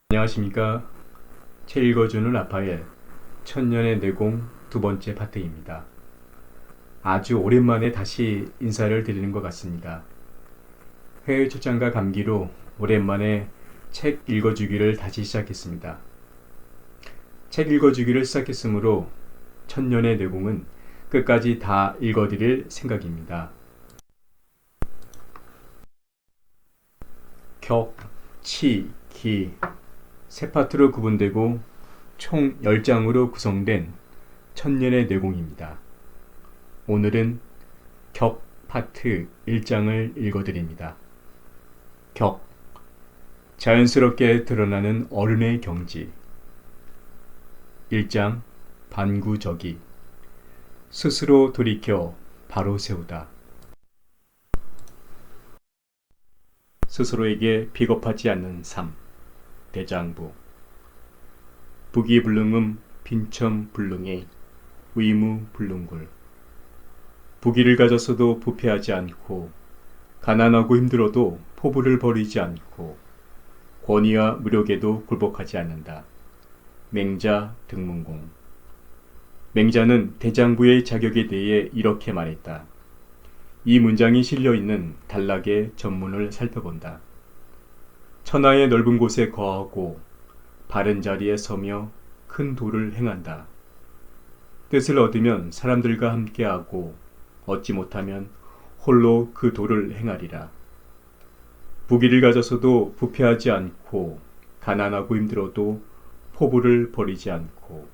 안녕하십니까. 책 읽어주는 라파엘 천년의 내공 두 번째 파트입니다. 아주 오랜만에 다시 인사를 드리는 것 같습니다. 해외 출장과 감기로 오랜만에 책 읽어주기를 다시 시작했습니다. 책 읽어주기를 시작했으므로 천년의 내공은 끝까지 다 읽어드릴 생각입니다. 격, 치, 기 세 파트로 구분되고 총 10장으로 구성된 천년의 내공입니다. 오늘은 격 파트 1장을 읽어드립니다. 격, 자연스럽게 드러나는 어른의 경지. 1장, 반구저기. 스스로 돌이켜 바로 세우다. 스스로에게 비겁하지 않는 삶. 대장부. 부귀불능음 빈첨불능에 의무불능굴. 부귀를 가졌어도 부패하지 않고 가난하고 힘들어도 포부를 버리지 않고 권위와 무력에도 굴복하지 않는다. 맹자 등문공. 맹자는 대장부의 자격에 대해 이렇게 말했다. 이 문장이 실려있는 단락의 전문을 살펴본다. 천하의 넓은 곳에 거하고 바른 자리에 서며 큰 도를 행한다. 뜻을 얻으면 사람들과 함께하고 얻지 못하면 홀로 그 도를 행하리라. 부귀를 가졌어도 부패하지 않고 가난하고 힘들어도 포부를 버리지 않고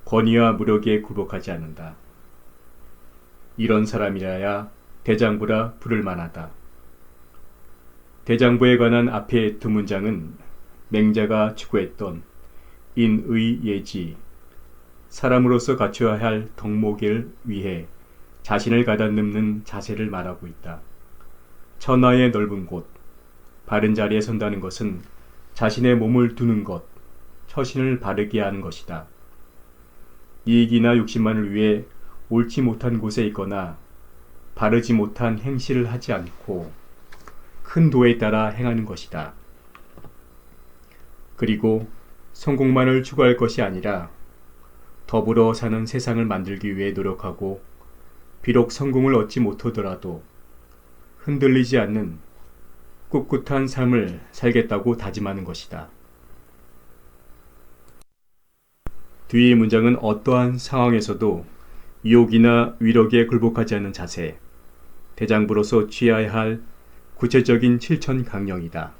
권위와 무력에 굴복하지 않는다. 이런 사람이라야 대장부라 부를 만하다. 대장부에 관한 앞의 두 문장은 맹자가 추구했던 인의 예지, 사람으로서 갖춰야 할 덕목을 위해 자신을 가다듬는 자세를 말하고 있다. 천하의 넓은 곳, 바른 자리에 선다는 것은 자신의 몸을 두는 것, 처신을 바르게 하는 것이다. 이익이나 욕심만을 위해 옳지 못한 곳에 있거나 바르지 못한 행실을 하지 않고 큰 도에 따라 행하는 것이다. 그리고 성공만을 추구할 것이 아니라 더불어 사는 세상을 만들기 위해 노력하고 비록 성공을 얻지 못하더라도 흔들리지 않는 꿋꿋한 삶을 살겠다고 다짐하는 것이다. 뒤의 문장은 어떠한 상황에서도 유혹이나 위력에 굴복하지 않는 자세, 대장부로서 취해야 할 구체적인 실천 강령이다.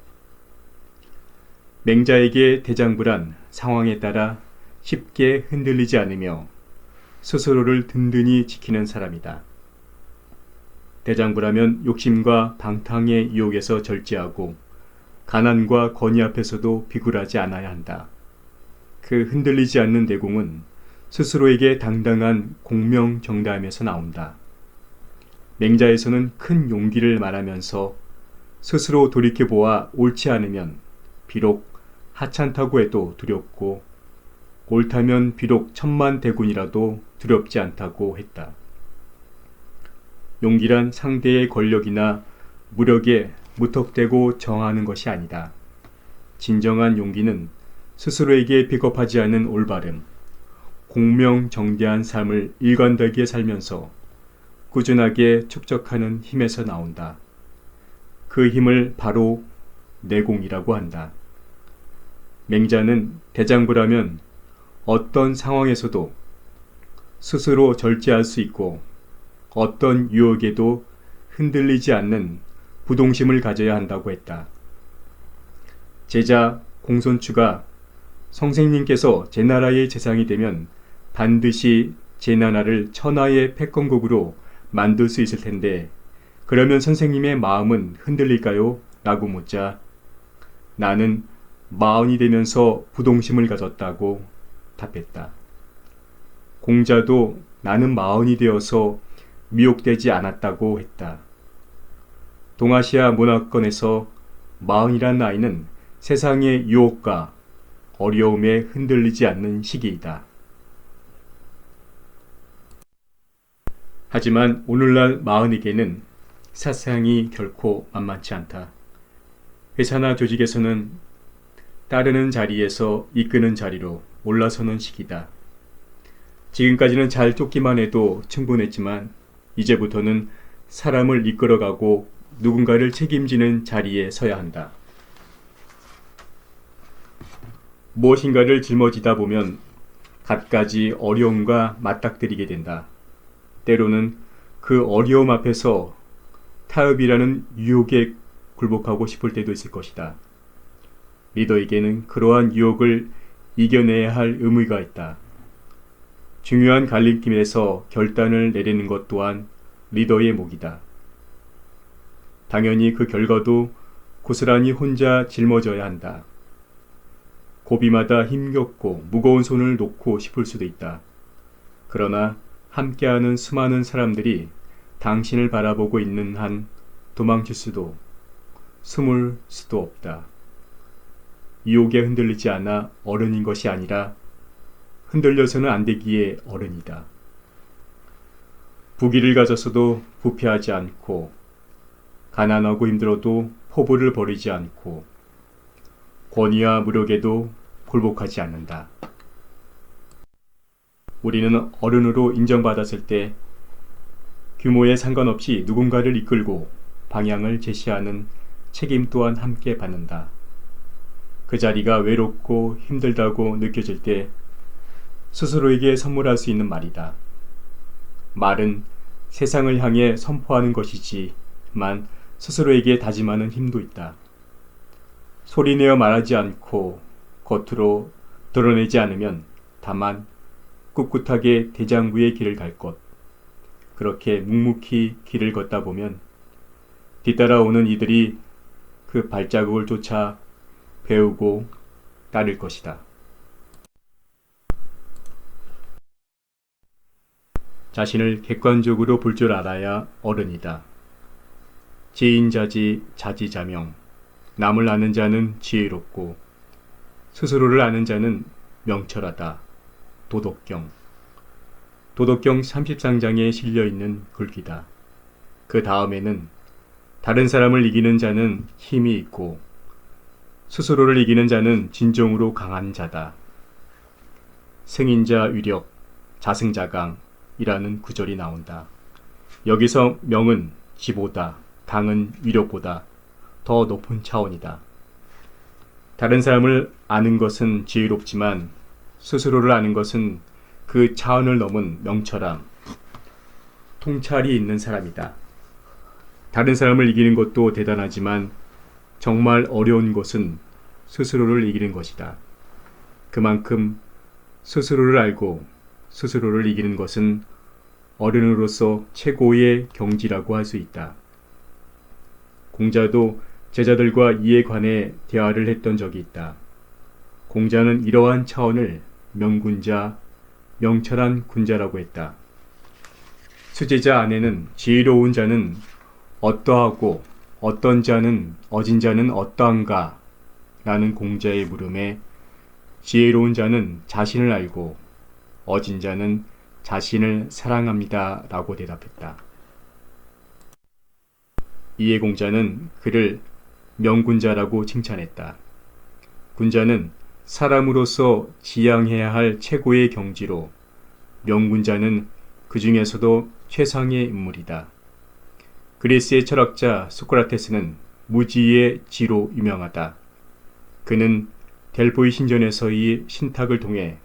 맹자에게 대장부란 상황에 따라 쉽게 흔들리지 않으며 스스로를 든든히 지키는 사람이다. 대장부라면 욕심과 방탕의 유혹에서 절제하고 가난과 권위 앞에서도 비굴하지 않아야 한다. 그 흔들리지 않는 내공은 스스로에게 당당한 공명정다함에서 나온다. 맹자에서는 큰 용기를 말하면서 스스로 돌이켜보아 옳지 않으면 비록 하찮다고 해도 두렵고 옳다면 비록 천만대군이라도 두렵지 않다고 했다. 용기란 상대의 권력이나 무력에 무턱대고 정하는 것이 아니다. 진정한 용기는 스스로에게 비겁하지 않은 올바름, 공명정대한 삶을 일관되게 살면서 꾸준하게 축적하는 힘에서 나온다. 그 힘을 바로 내공이라고 한다. 맹자는 대장부라면 어떤 상황에서도 스스로 절제할 수 있고 어떤 유혹에도 흔들리지 않는 부동심을 가져야 한다고 했다. 제자 공손추가 선생님께서 제 나라의 재상이 되면 반드시 제 나라를 천하의 패권국으로 만들 수 있을 텐데 그러면 선생님의 마음은 흔들릴까요? 라고 묻자 나는 마흔이 되면서 부동심을 가졌다고 답했다. 공자도 나는 마흔이 되어서 미혹되지 않았다고 했다. 동아시아 문화권에서 마흔이란 나이는 세상의 유혹과 어려움에 흔들리지 않는 시기이다. 하지만 오늘날 마흔에게는 사상이 결코 만만치 않다. 회사나 조직에서는 따르는 자리에서 이끄는 자리로 올라서는 시기다. 지금까지는 잘 쫓기만 해도 충분했지만 이제부터는 사람을 이끌어가고 누군가를 책임지는 자리에 서야 한다. 무엇인가를 짊어지다 보면 갖가지 어려움과 맞닥뜨리게 된다. 때로는 그 어려움 앞에서 타협이라는 유혹에 굴복하고 싶을 때도 있을 것이다. 리더에게는 그러한 유혹을 이겨내야 할 의무가 있다. 중요한 갈림길에서 결단을 내리는 것 또한 리더의 몫이다. 당연히 그 결과도 고스란히 혼자 짊어져야 한다. 고비마다 힘겹고 무거운 손을 놓고 싶을 수도 있다. 그러나 함께하는 수많은 사람들이 당신을 바라보고 있는 한 도망칠 수도 숨을 수도 없다. 유혹에 흔들리지 않아 어른인 것이 아니라 흔들려서는 안 되기에 어른이다. 부귀를 가졌어도 부패하지 않고 가난하고 힘들어도 포부를 버리지 않고 권위와 무력에도 굴복하지 않는다. 우리는 어른으로 인정받았을 때 규모에 상관없이 누군가를 이끌고 방향을 제시하는 책임 또한 함께 받는다. 그 자리가 외롭고 힘들다고 느껴질 때 스스로에게 선물할 수 있는 말이다. 말은 세상을 향해 선포하는 것이지만 스스로에게 다짐하는 힘도 있다. 소리내어 말하지 않고 겉으로 드러내지 않으면 다만 꿋꿋하게 대장부의 길을 갈 것. 그렇게 묵묵히 길을 걷다 보면 뒤따라오는 이들이 그 발자국을 쫓아 배우고 따를 것이다. 자신을 객관적으로 볼 줄 알아야 어른이다. 지인자지 자지자명. 남을 아는 자는 지혜롭고 스스로를 아는 자는 명철하다. 도덕경. 도덕경 33장에 실려있는 글귀다. 그 다음에는 다른 사람을 이기는 자는 힘이 있고 스스로를 이기는 자는 진정으로 강한 자다. 승인자 위력, 자승자강이라는 구절이 나온다. 여기서 명은 지보다, 강은 위력보다 더 높은 차원이다. 다른 사람을 아는 것은 지혜롭지만 스스로를 아는 것은 그 차원을 넘은 명철함, 통찰이 있는 사람이다. 다른 사람을 이기는 것도 대단하지만 정말 어려운 것은 스스로를 이기는 것이다. 그만큼 스스로를 알고 스스로를 이기는 것은 어른으로서 최고의 경지라고 할 수 있다. 공자도 제자들과 이에 관해 대화를 했던 적이 있다. 공자는 이러한 차원을 명군자, 명철한 군자라고 했다. 수제자 안에는 지혜로운 자는 어떠하고 어떤 자는 어진 자는 어떠한가? 라는 공자의 물음에 지혜로운 자는 자신을 알고 어진 자는 자신을 사랑합니다. 라고 대답했다. 이에 공자는 그를 명군자라고 칭찬했다. 군자는 사람으로서 지향해야 할 최고의 경지로 명군자는 그 중에서도 최상의 인물이다. 그리스의 철학자 소크라테스는 무지의 지로 유명하다. 그는 델포이 신전에서의 신탁을 통해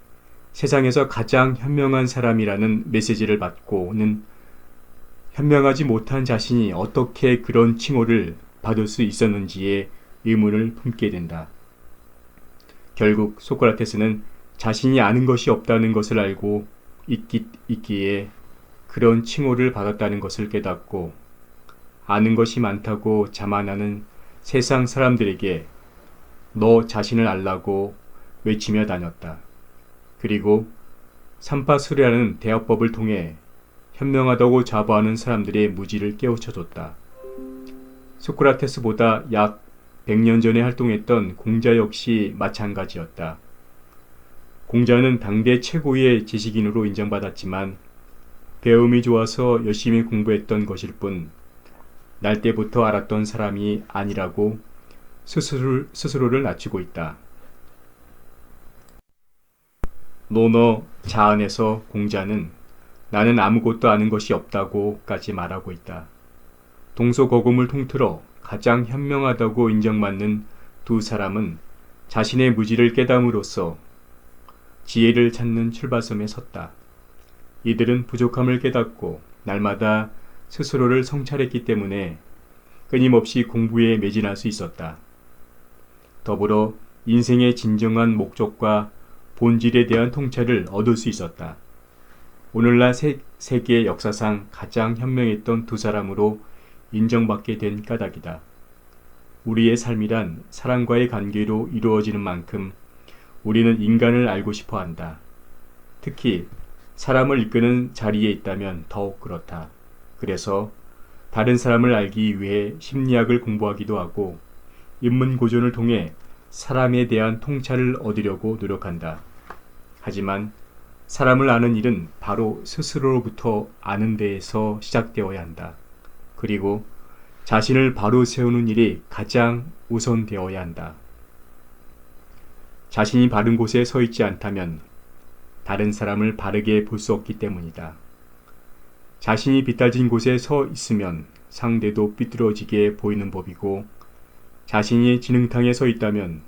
세상에서 가장 현명한 사람이라는 메시지를 받고는 현명하지 못한 자신이 어떻게 그런 칭호를 받을 수 있었는지에 의문을 품게 된다. 결국 소크라테스는 자신이 아는 것이 없다는 것을 알고 있기에 그런 칭호를 받았다는 것을 깨닫고 아는 것이 많다고 자만하는 세상 사람들에게 너 자신을 알라고 외치며 다녔다. 그리고 삼파수리라는 대화법을 통해 현명하다고 자부하는 사람들의 무지를 깨우쳐줬다. 소크라테스보다 약 100년 전에 활동했던 공자 역시 마찬가지였다. 공자는 당대 최고의 지식인으로 인정받았지만 배움이 좋아서 열심히 공부했던 것일 뿐 날 때부터 알았던 사람이 아니라고 스스로를 낮추고 있다. 논어 자언에서 공자는 나는 아무것도 아는 것이 없다고까지 말하고 있다. 동서고금을 통틀어 가장 현명하다고 인정받는 두 사람은 자신의 무지를 깨달음으로써 지혜를 찾는 출발점에 섰다. 이들은 부족함을 깨닫고 날마다 스스로를 성찰했기 때문에 끊임없이 공부에 매진할 수 있었다. 더불어 인생의 진정한 목적과 본질에 대한 통찰을 얻을 수 있었다. 오늘날 세계 역사상 가장 현명했던 두 사람으로 인정받게 된 까닭이다. 우리의 삶이란 사람과의 관계로 이루어지는 만큼 우리는 인간을 알고 싶어 한다. 특히 사람을 이끄는 자리에 있다면 더욱 그렇다. 그래서 다른 사람을 알기 위해 심리학을 공부하기도 하고 인문고전을 통해 사람에 대한 통찰을 얻으려고 노력한다. 하지만 사람을 아는 일은 바로 스스로로부터 아는 데에서 시작되어야 한다. 그리고 자신을 바로 세우는 일이 가장 우선되어야 한다. 자신이 바른 곳에 서 있지 않다면 다른 사람을 바르게 볼 수 없기 때문이다. 자신이 비탈진 곳에 서 있으면 상대도 삐뚤어지게 보이는 법이고, 자신이 진흙탕에 서 있다면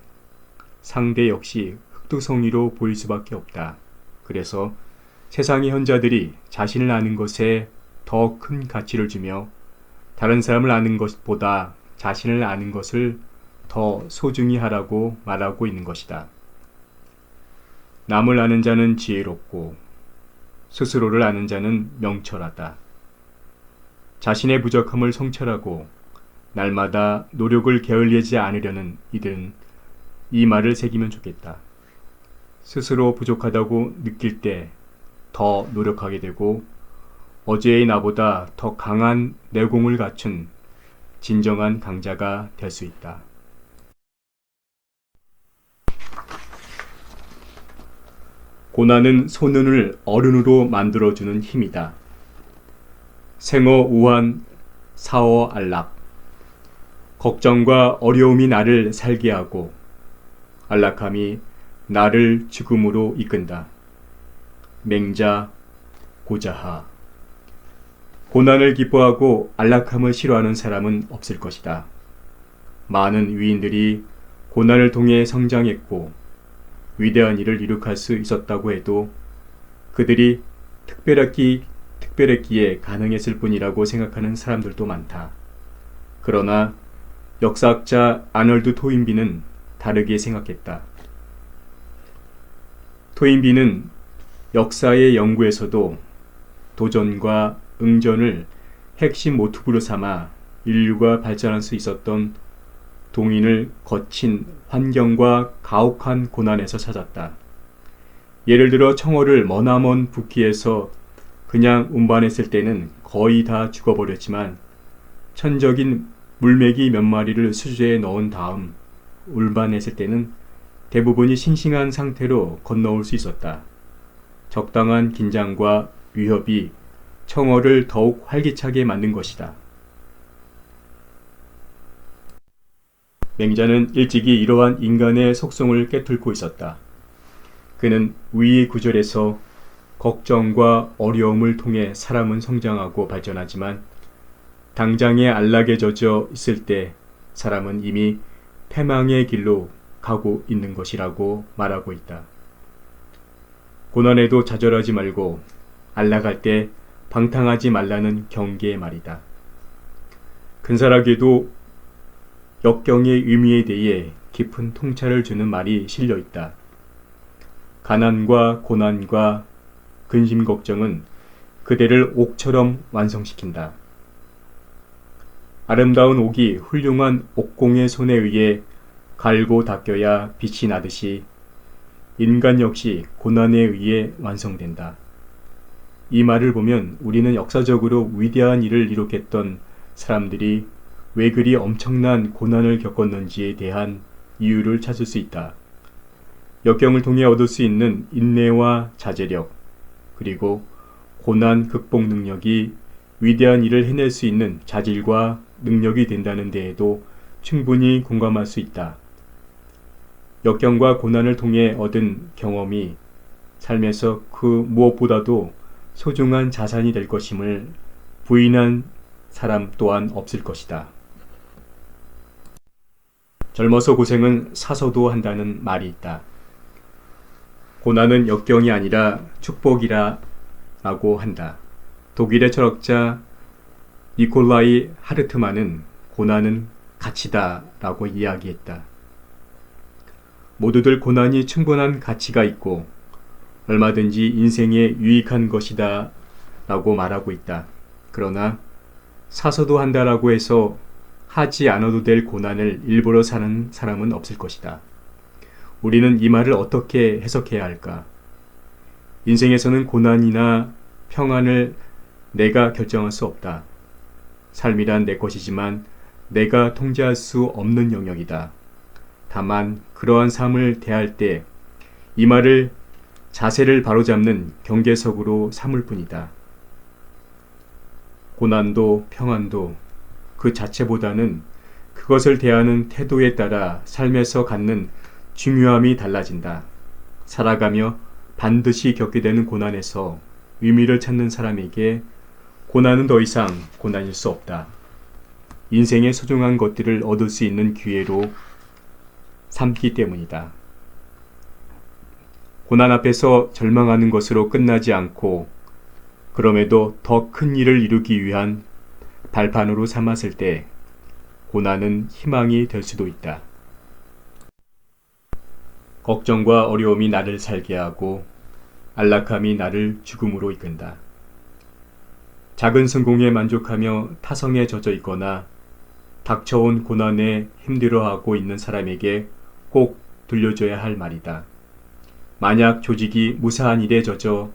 상대 역시 흙두성이로 보일 수밖에 없다. 그래서 세상의 현자들이 자신을 아는 것에 더 큰 가치를 주며 다른 사람을 아는 것보다 자신을 아는 것을 더 소중히 하라고 말하고 있는 것이다. 남을 아는 자는 지혜롭고 스스로를 아는 자는 명철하다. 자신의 부족함을 성찰하고 날마다 노력을 게을리하지 않으려는 이들은 이 말을 새기면 좋겠다. 스스로 부족하다고 느낄 때 더 노력하게 되고 어제의 나보다 더 강한 내공을 갖춘 진정한 강자가 될 수 있다. 고난은 소년을 어른으로 만들어주는 힘이다. 생어 우한 사어 안락. 걱정과 어려움이 나를 살게 하고 안락함이 나를 죽음으로 이끈다. 맹자 고자하. 고난을 기뻐하고 안락함을 싫어하는 사람은 없을 것이다. 많은 위인들이 고난을 통해 성장했고 위대한 일을 이룩할 수 있었다고 해도 그들이 특별했기에 가능했을 뿐이라고 생각하는 사람들도 많다. 그러나 역사학자 아널드 토인비는 다르게 생각했다. 토인비는 역사의 연구에서도 도전과 응전을 핵심 모티브로 삼아 인류가 발전할 수 있었던 동인을 거친 환경과 가혹한 고난에서 찾았다. 예를 들어 청어를 머나먼 부키에서 그냥 운반했을 때는 거의 다 죽어버렸지만 천적인 물메기 몇 마리를 수조에 넣은 다음 운반했을 때는 대부분이 싱싱한 상태로 건너올 수 있었다. 적당한 긴장과 위협이 청어를 더욱 활기차게 만든 것이다. 맹자는 일찍이 이러한 인간의 속성을 깨뚫고 있었다. 그는 위의 구절에서 걱정과 어려움을 통해 사람은 성장하고 발전하지만 당장의 안락에 젖어 있을 때 사람은 이미 패망의 길로 가고 있는 것이라고 말하고 있다. 고난에도 좌절하지 말고 안락할 때 방탕하지 말라는 경계의 말이다. 근사하게도 역경의 의미에 대해 깊은 통찰을 주는 말이 실려 있다. 가난과 고난과 근심 걱정은 그대를 옥처럼 완성시킨다. 아름다운 옥이 훌륭한 옥공의 손에 의해 갈고 닦여야 빛이 나듯이 인간 역시 고난에 의해 완성된다. 이 말을 보면 우리는 역사적으로 위대한 일을 이룩했던 사람들이 왜 그리 엄청난 고난을 겪었는지에 대한 이유를 찾을 수 있다. 역경을 통해 얻을 수 있는 인내와 자제력, 그리고 고난 극복 능력이 위대한 일을 해낼 수 있는 자질과 능력이 된다는 데에도 충분히 공감할 수 있다. 역경과 고난을 통해 얻은 경험이 삶에서 그 무엇보다도 소중한 자산이 될 것임을 부인한 사람 또한 없을 것이다. 젊어서 고생은 사서도 한다는 말이 있다. 고난은 역경이 아니라 축복이라 라고 한다. 독일의 철학자 니콜라이 하르트만은 고난은 가치다 라고 이야기했다. 모두들 고난이 충분한 가치가 있고 얼마든지 인생에 유익한 것이다 라고 말하고 있다. 그러나 사서도 한다라고 해서 하지 않아도 될 고난을 일부러 사는 사람은 없을 것이다. 우리는 이 말을 어떻게 해석해야 할까? 인생에서는 고난이나 평안을 내가 결정할 수 없다. 삶이란 내 것이지만 내가 통제할 수 없는 영역이다. 다만 그러한 삶을 대할 때 이 말을 자세를 바로잡는 경계석으로 삼을 뿐이다. 고난도 평안도 그 자체보다는 그것을 대하는 태도에 따라 삶에서 갖는 중요함이 달라진다. 살아가며 반드시 겪게 되는 고난에서 의미를 찾는 사람에게 고난은 더 이상 고난일 수 없다. 인생의 소중한 것들을 얻을 수 있는 기회로 삼기 때문이다. 고난 앞에서 절망하는 것으로 끝나지 않고 그럼에도 더 큰 일을 이루기 위한 발판으로 삼았을 때 고난은 희망이 될 수도 있다. 걱정과 어려움이 나를 살게 하고 안락함이 나를 죽음으로 이끈다. 작은 성공에 만족하며 타성에 젖어 있거나 닥쳐온 고난에 힘들어하고 있는 사람에게 꼭 들려줘야 할 말이다. 만약 조직이 무사한 일에 젖어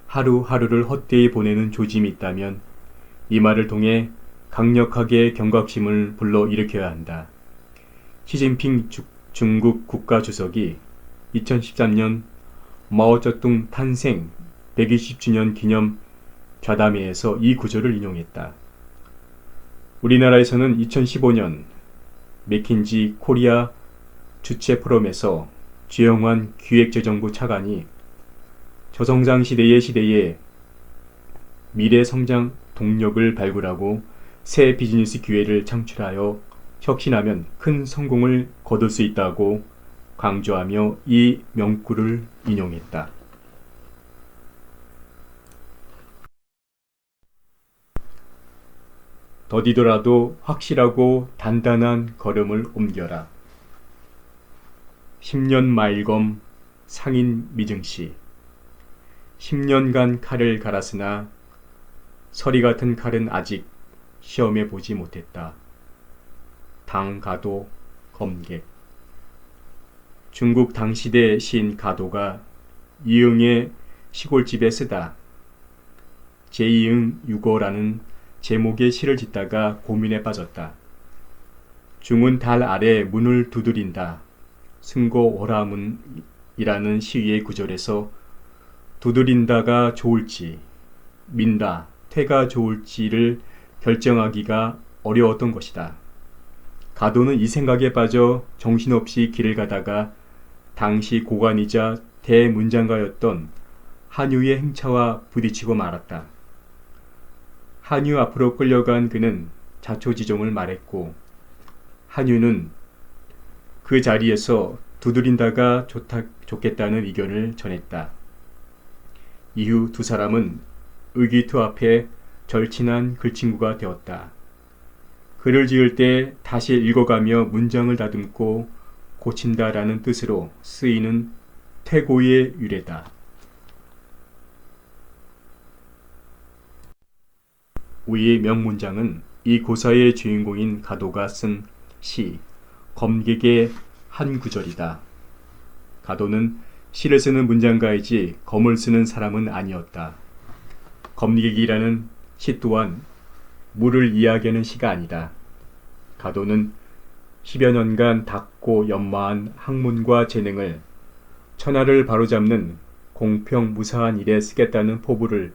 하루하루를 헛되이 보내는 조짐이 있다면 이 말을 통해 강력하게 경각심을 불러일으켜야 한다. 시진핑 중국 국가주석이 2013년 마오쩌둥 탄생 120주년 기념 좌담회에서 이 구절을 인용했다. 우리나라에서는 2015년 맥킨지 코리아 주최 포럼에서 주영환 기획재정부 차관이 저성장 시대의 시대에 미래 성장 동력을 발굴하고 새 비즈니스 기회를 창출하여 혁신하면 큰 성공을 거둘 수 있다고 강조하며 이 명구를 인용했다. 더디더라도 확실하고 단단한 걸음을 옮겨라. 10년 마일검 상인 미증시 10년간 칼을 갈았으나 서리 같은 칼은 아직 시험해 보지 못했다. 당 가도 검객 중국 당시대 시인 가도가 이응의 시골집에 쓰다 제2응 유거라는 제목의 시를 짓다가 고민에 빠졌다. 중은 달 아래 문을 두드린다. 승고 오라문이라는 시위의 구절에서 두드린다가 좋을지 민다 퇴가 좋을지를 결정하기가 어려웠던 것이다. 가도는 이 생각에 빠져 정신없이 길을 가다가 당시 고관이자 대문장가였던 한유의 행차와 부딪히고 말았다. 한유 앞으로 끌려간 그는 자초지종을 말했고 한유는 그 자리에서 두드린다가 좋겠다는 의견을 전했다. 이후 두 사람은 의기투합해 절친한 글친구가 되었다. 글을 지을 때 다시 읽어가며 문장을 다듬고 고친다라는 뜻으로 쓰이는 퇴고의 유래다. 위의 명문장은 이 고사의 주인공인 가도가 쓴 시 검객의 한 구절이다. 가도는 시를 쓰는 문장가이지 검을 쓰는 사람은 아니었다. 검객이라는 시 또한 물을 이야기하는 시가 아니다. 가도는 10여 년간 닦고 연마한 학문과 재능을 천하를 바로잡는 공평무사한 일에 쓰겠다는 포부를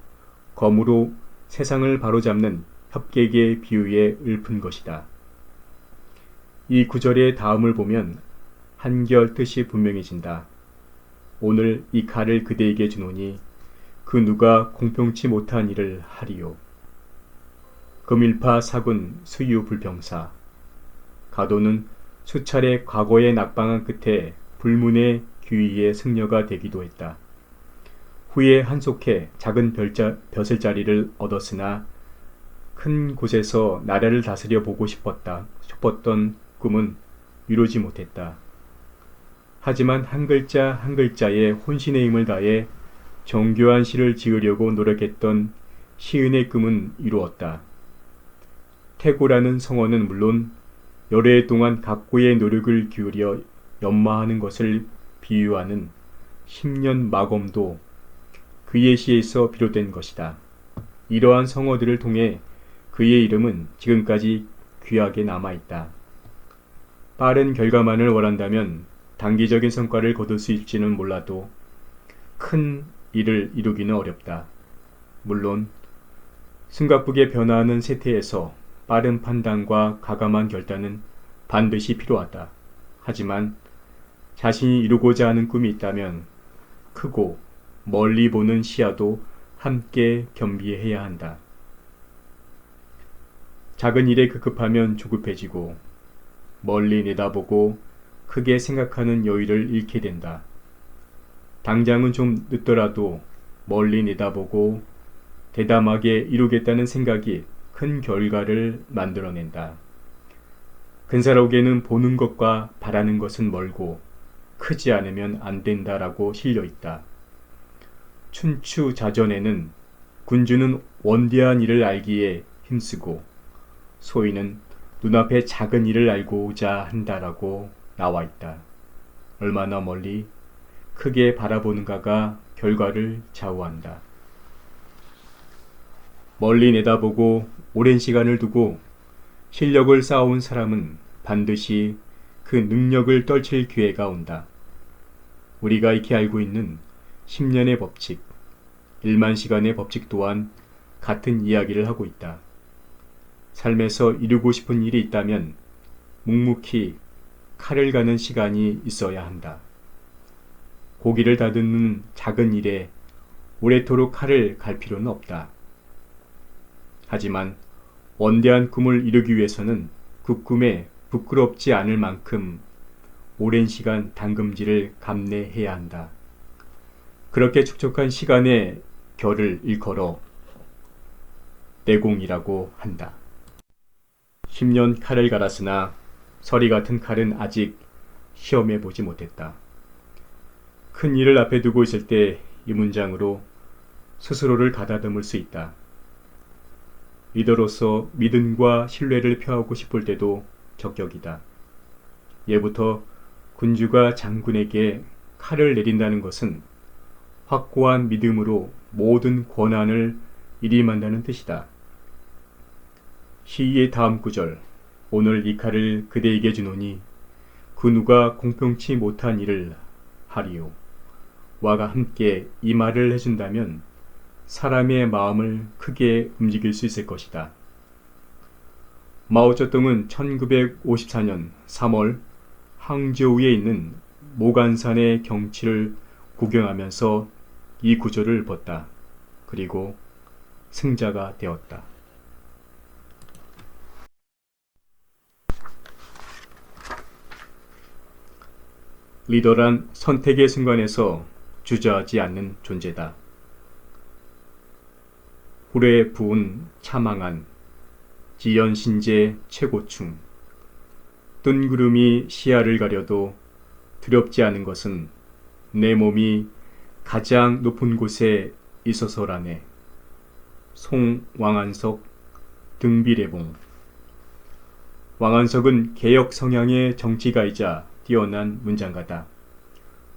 검으로 세상을 바로잡는 협객의 비유에 읊은 것이다. 이 구절의 다음을 보면 한결 뜻이 분명해진다. 오늘 이 칼을 그대에게 주노니 그 누가 공평치 못한 일을 하리요. 금일파 사군 수유 불병사. 가도는 수차례 과거의 낙방한 끝에 불문의 귀위의 승려가 되기도 했다. 후에 한속해 작은 벼슬자리를 얻었으나 큰 곳에서 나라를 다스려 보고 싶었던 꿈은 이루지 못했다. 하지만 한 글자 한 글자에 혼신의 힘을 다해 정교한 시를 지으려고 노력했던 시인의 꿈은 이루었다. 태고라는 성어는 물론 여러 해 동안 각고의 노력을 기울여 연마하는 것을 비유하는 10년 마검도 그의 시에서 비롯된 것이다. 이러한 성어들을 통해 그의 이름은 지금까지 귀하게 남아있다. 빠른 결과만을 원한다면 단기적인 성과를 거둘 수 있을지는 몰라도 큰 일을 이루기는 어렵다. 물론 숨가쁘게 변화하는 세태에서 빠른 판단과 가감한 결단은 반드시 필요하다. 하지만 자신이 이루고자 하는 꿈이 있다면 크고 멀리 보는 시야도 함께 겸비해야 한다. 작은 일에 급급하면 조급해지고 멀리 내다보고 크게 생각하는 여유를 잃게 된다. 당장은 좀 늦더라도 멀리 내다보고 대담하게 이루겠다는 생각이 큰 결과를 만들어낸다. 근사록에는 보는 것과 바라는 것은 멀고 크지 않으면 안 된다라고 실려 있다. 춘추자전에는 군주는 원대한 일을 알기에 힘쓰고 소인은 눈앞의 작은 일을 알고자 한다라고 나와 있다. 얼마나 멀리 크게 바라보는가가 결과를 좌우한다. 멀리 내다보고 오랜 시간을 두고 실력을 쌓아온 사람은 반드시 그 능력을 떨칠 기회가 온다. 우리가 익히 알고 있는 10년의 법칙, 1만 시간의 법칙 또한 같은 이야기를 하고 있다. 삶에서 이루고 싶은 일이 있다면 묵묵히 칼을 가는 시간이 있어야 한다. 고기를 다듬는 작은 일에 오래도록 칼을 갈 필요는 없다. 하지만 원대한 꿈을 이루기 위해서는 그 꿈에 부끄럽지 않을 만큼 오랜 시간 담금질을 감내해야 한다. 그렇게 촉촉한 시간의 결을 일컬어 내공이라고 한다. 10년 칼을 갈았으나 서리 같은 칼은 아직 시험해 보지 못했다. 큰 일을 앞에 두고 있을 때 이 문장으로 스스로를 가다듬을 수 있다. 리더로서 믿음과 신뢰를 표하고 싶을 때도 적격이다. 예부터 군주가 장군에게 칼을 내린다는 것은 확고한 믿음으로 모든 권한을 일임한다는 뜻이다. 시의 다음 구절, 오늘 이 칼을 그대에게 주노니 그 누가 공평치 못한 일을 하리요. 와가 함께 이 말을 해준다면 사람의 마음을 크게 움직일 수 있을 것이다. 마오쩌둥은 1954년 3월 항저우에 있는 모간산의 경치를 구경하면서 이 구절을 봤다. 그리고 승자가 되었다. 리더란 선택의 순간에서 주저하지 않는 존재다. 굴에 부은 차망한 지연신제 최고충 뜬구름이 시야를 가려도 두렵지 않은 것은 내 몸이 가장 높은 곳에 있어서라네. 송왕한석 등비례봉. 왕한석은 개혁 성향의 정치가이자 뛰어난 문장가다.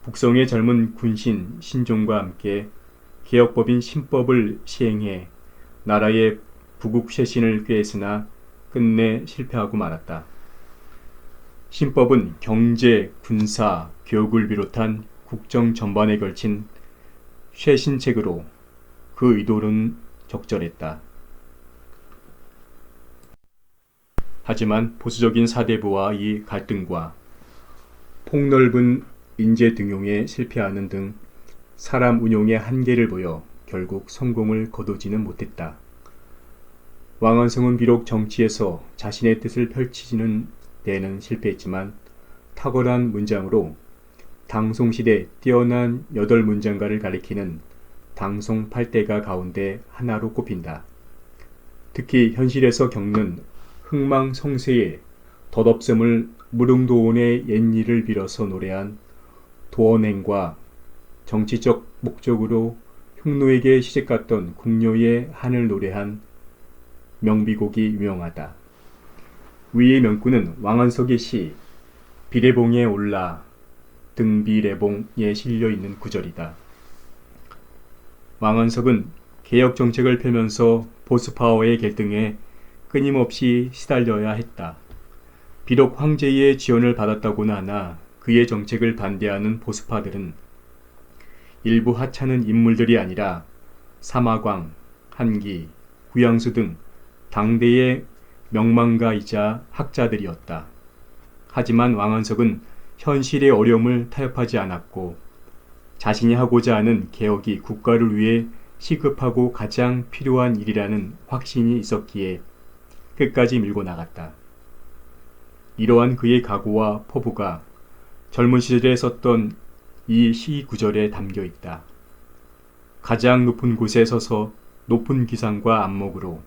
북성의 젊은 군신 신종과 함께 개혁법인 신법을 시행해 나라의 부국쇄신을 꾀했으나 끝내 실패하고 말았다. 신법은 경제, 군사, 교육을 비롯한 국정 전반에 걸친 쇄신책으로 그 의도는 적절했다. 하지만 보수적인 사대부와 이 갈등과 폭넓은 인재 등용에 실패하는 등 사람 운용의 한계를 보여 결국 성공을 거두지는 못했다. 왕안성은 비록 정치에서 자신의 뜻을 펼치는 데는 실패했지만 탁월한 문장으로 당송시대 뛰어난 8문장가를 가리키는 당송 8대가 가운데 하나로 꼽힌다. 특히 현실에서 겪는 흥망성쇠의 덧없음을 무릉도원의 옛일을 빌어서 노래한 도원행과 정치적 목적으로 흉노에게 시집갔던 궁녀의 한을 노래한 명비곡이 유명하다. 위의 명구는 왕안석의 시 비례봉에 올라 등비례봉에 실려있는 구절이다. 왕안석은 개혁 정책을 펴면서 보수파워의 결등에 끊임없이 시달려야 했다. 비록 황제의 지원을 받았다고는 하나 그의 정책을 반대하는 보수파들은 일부 하찮은 인물들이 아니라 사마광, 한기, 구양수 등 당대의 명망가이자 학자들이었다. 하지만 왕안석은 현실의 어려움을 타협하지 않았고 자신이 하고자 하는 개혁이 국가를 위해 시급하고 가장 필요한 일이라는 확신이 있었기에 끝까지 밀고 나갔다. 이러한 그의 각오와 포부가 젊은 시절에 썼던 이 시 구절에 담겨 있다. 가장 높은 곳에 서서 높은 기상과 안목으로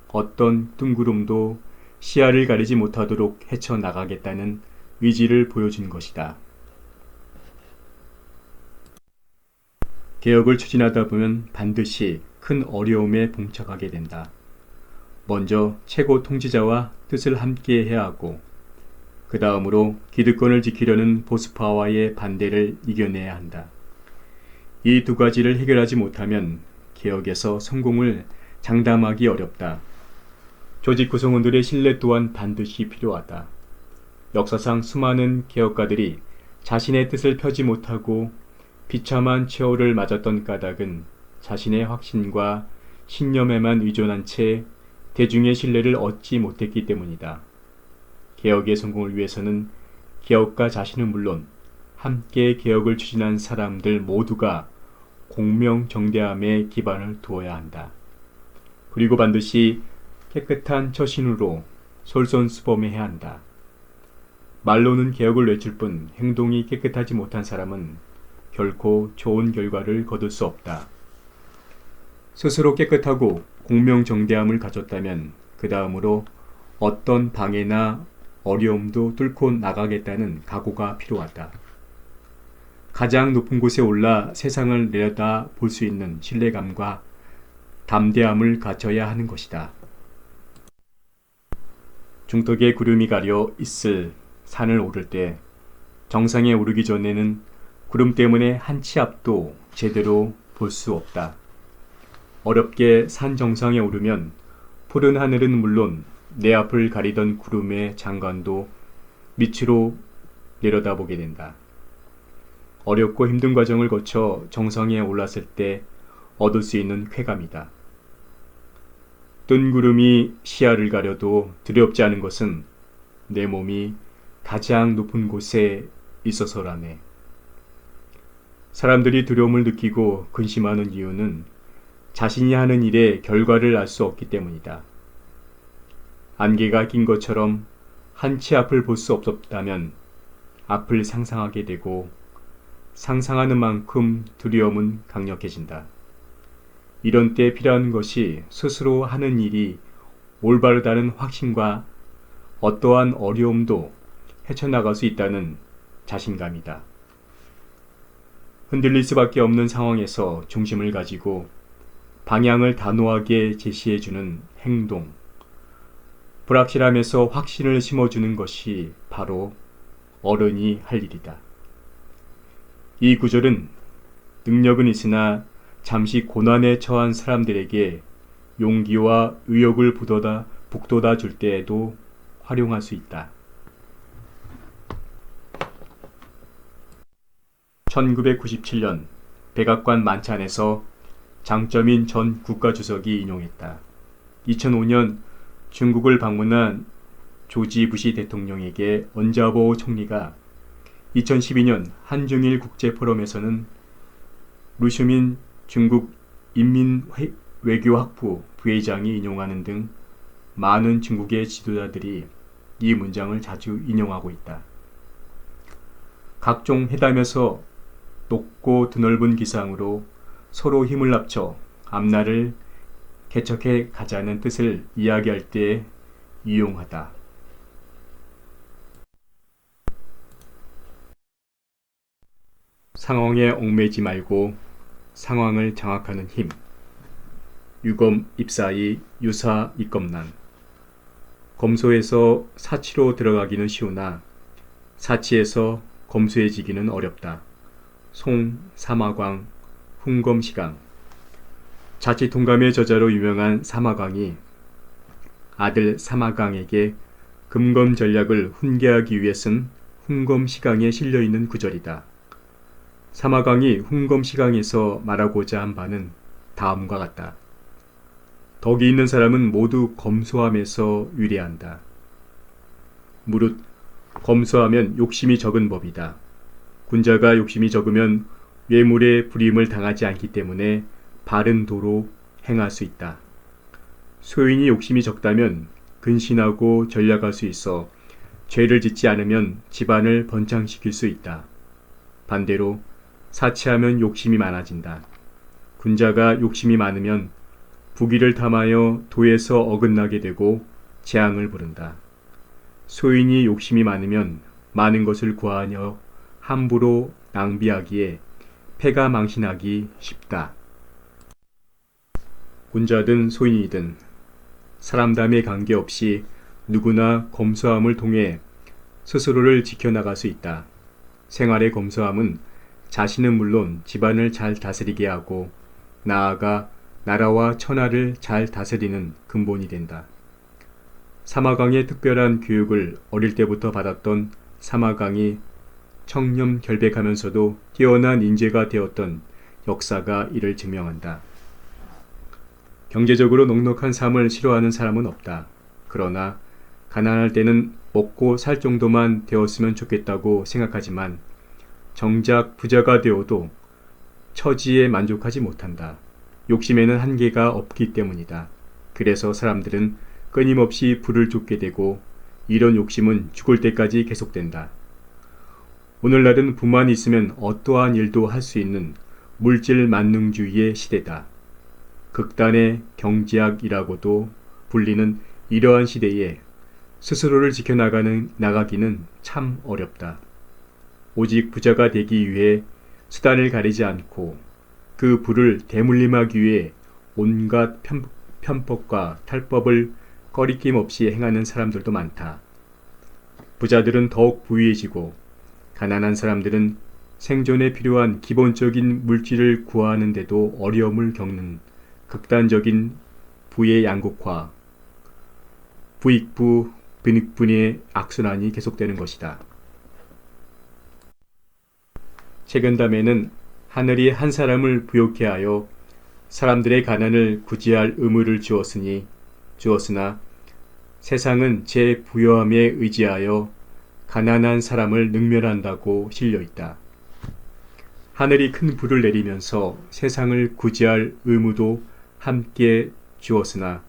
어떤 뜬구름도 시야를 가리지 못하도록 헤쳐나가겠다는 의지를 보여준 것이다. 개혁을 추진하다 보면 반드시 큰 어려움에 봉착하게 된다. 먼저 최고 통치자와 뜻을 함께 해야 하고 그 다음으로 기득권을 지키려는 보수파와의 반대를 이겨내야 한다. 이 두 가지를 해결하지 못하면 개혁에서 성공을 장담하기 어렵다. 조직 구성원들의 신뢰 또한 반드시 필요하다. 역사상 수많은 개혁가들이 자신의 뜻을 펴지 못하고 비참한 최후를 맞았던 까닭은 자신의 확신과 신념에만 의존한 채 대중의 신뢰를 얻지 못했기 때문이다. 개혁의 성공을 위해서는 개혁가 자신은 물론 함께 개혁을 추진한 사람들 모두가 공명정대함에 기반을 두어야 한다. 그리고 반드시 깨끗한 처신으로 솔선수범해야 한다. 말로는 개혁을 외칠 뿐 행동이 깨끗하지 못한 사람은 결코 좋은 결과를 거둘 수 없다. 스스로 깨끗하고 공명정대함을 가졌다면 그 다음으로 어떤 방해나 어려움도 뚫고 나가겠다는 각오가 필요하다. 가장 높은 곳에 올라 세상을 내려다 볼 수 있는 신뢰감과 담대함을 갖춰야 하는 것이다. 중턱에 구름이 가려 있을 산을 오를 때 정상에 오르기 전에는 구름 때문에 한 치 앞도 제대로 볼 수 없다. 어렵게 산 정상에 오르면 푸른 하늘은 물론 내 앞을 가리던 구름의 장관도 밑으로 내려다보게 된다. 어렵고 힘든 과정을 거쳐 정상에 올랐을 때 얻을 수 있는 쾌감이다. 뜬 구름이 시야를 가려도 두렵지 않은 것은 내 몸이 가장 높은 곳에 있어서라네. 사람들이 두려움을 느끼고 근심하는 이유는 자신이 하는 일의 결과를 알 수 없기 때문이다. 안개가 낀 것처럼 한 치 앞을 볼 수 없었다면 앞을 상상하게 되고 상상하는 만큼 두려움은 강력해진다. 이런 때 필요한 것이 스스로 하는 일이 올바르다는 확신과 어떠한 어려움도 헤쳐나갈 수 있다는 자신감이다. 흔들릴 수밖에 없는 상황에서 중심을 가지고 방향을 단호하게 제시해주는 행동, 불확실함에서 확신을 심어주는 것이 바로 어른이 할 일이다. 이 구절은 능력은 있으나 잠시 고난에 처한 사람들에게 용기와 의욕을 북돋아 줄 때에도 활용할 수 있다. 1997년 백악관 만찬에서 장점인 전 국가주석이 인용했다. 2005년 중국을 방문한 조지 부시 대통령에게 언자보 총리가 2012년 한중일 국제포럼에서는 루슈민 중국 인민외교학부 부회장이 인용하는 등 많은 중국의 지도자들이 이 문장을 자주 인용하고 있다. 각종 회담에서 높고 드넓은 기상으로 서로 힘을 합쳐 앞날을 개척해 가자는 뜻을 이야기할 때 유용하다. 상황에 얽매이지 말고 상황을 장악하는 힘. 유검 입사이 유사 입검난. 검소에서 사치로 들어가기는 쉬우나 사치에서 검소해지기는 어렵다. 송 사마광 훈검시강. 자치통감의 저자로 유명한 사마광이 아들 사마강에게 금검 전략을 훈계하기 위해 쓴 훈검시강에 실려있는 구절이다. 사마강이 훈검시강에서 말하고자 한 바는 다음과 같다. 덕이 있는 사람은 모두 검소함에서 유래한다. 무릇 검소하면 욕심이 적은 법이다. 군자가 욕심이 적으면 외물의 불임을 당하지 않기 때문에 바른 도로 행할 수 있다. 소인이 욕심이 적다면 근신하고 전략할 수 있어 죄를 짓지 않으면 집안을 번창시킬 수 있다. 반대로 사치하면 욕심이 많아진다. 군자가 욕심이 많으면 부귀를 탐하여 도에서 어긋나게 되고 재앙을 부른다. 소인이 욕심이 많으면 많은 것을 구하여 함부로 낭비하기에 패가 망신하기 쉽다. 군자든 소인이든 사람담에 관계없이 누구나 검소함을 통해 스스로를 지켜나갈 수 있다. 생활의 검소함은 자신은 물론 집안을 잘 다스리게 하고 나아가 나라와 천하를 잘 다스리는 근본이 된다. 사마강의 특별한 교육을 어릴 때부터 받았던 사마강이 청렴결백하면서도 뛰어난 인재가 되었던 역사가 이를 증명한다. 경제적으로 넉넉한 삶을 싫어하는 사람은 없다. 그러나 가난할 때는 먹고 살 정도만 되었으면 좋겠다고 생각하지만 정작 부자가 되어도 처지에 만족하지 못한다. 욕심에는 한계가 없기 때문이다. 그래서 사람들은 끊임없이 부를 쫓게 되고 이런 욕심은 죽을 때까지 계속된다. 오늘날은 부만 있으면 어떠한 일도 할 수 있는 물질 만능주의의 시대다. 극단의 경제학이라고도 불리는 이러한 시대에 스스로를 지켜나가기는 참 어렵다. 오직 부자가 되기 위해 수단을 가리지 않고 그 부를 대물림하기 위해 온갖 편법과 탈법을 꺼리낌 없이 행하는 사람들도 많다. 부자들은 더욱 부유해지고 가난한 사람들은 생존에 필요한 기본적인 물질을 구하는데도 어려움을 겪는 극단적인 부의 양극화, 부익부, 빈익분의 악순환이 계속되는 것이다. 책은담에는 하늘이 한 사람을 부욕해 하여 사람들의 가난을 구제할 의무를 주었으나 세상은 제 부요함에 의지하여 가난한 사람을 능멸한다고 실려있다. 하늘이 큰 불을 내리면서 세상을 구제할 의무도 함께 주었으나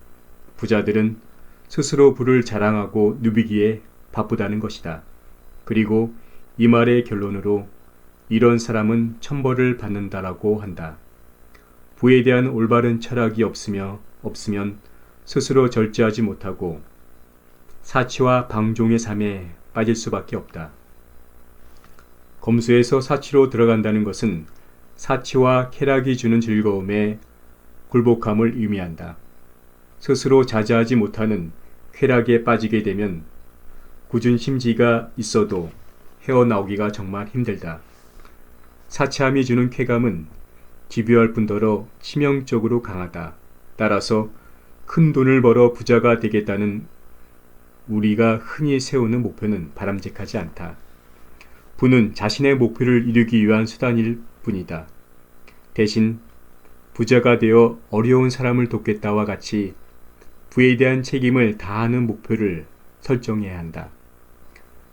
부자들은 스스로 부를 자랑하고 누비기에 바쁘다는 것이다. 그리고 이 말의 결론으로 이런 사람은 천벌을 받는다라고 한다. 부에 대한 올바른 철학이 없으면 스스로 절제하지 못하고 사치와 방종의 삶에 빠질 수밖에 없다. 검소에서 사치로 들어간다는 것은 사치와 쾌락이 주는 즐거움에 굴복함을 의미한다. 스스로 자제하지 못하는 쾌락에 빠지게 되면 굳은 심지가 있어도 헤어나오기가 정말 힘들다. 사치함이 주는 쾌감은 집요할 뿐더러 치명적으로 강하다. 따라서 큰 돈을 벌어 부자가 되겠다는 우리가 흔히 세우는 목표는 바람직하지 않다. 부는 자신의 목표를 이루기 위한 수단일 뿐이다. 대신 부자가 되어 어려운 사람을 돕겠다와 같이 부에 대한 책임을 다하는 목표를 설정해야 한다.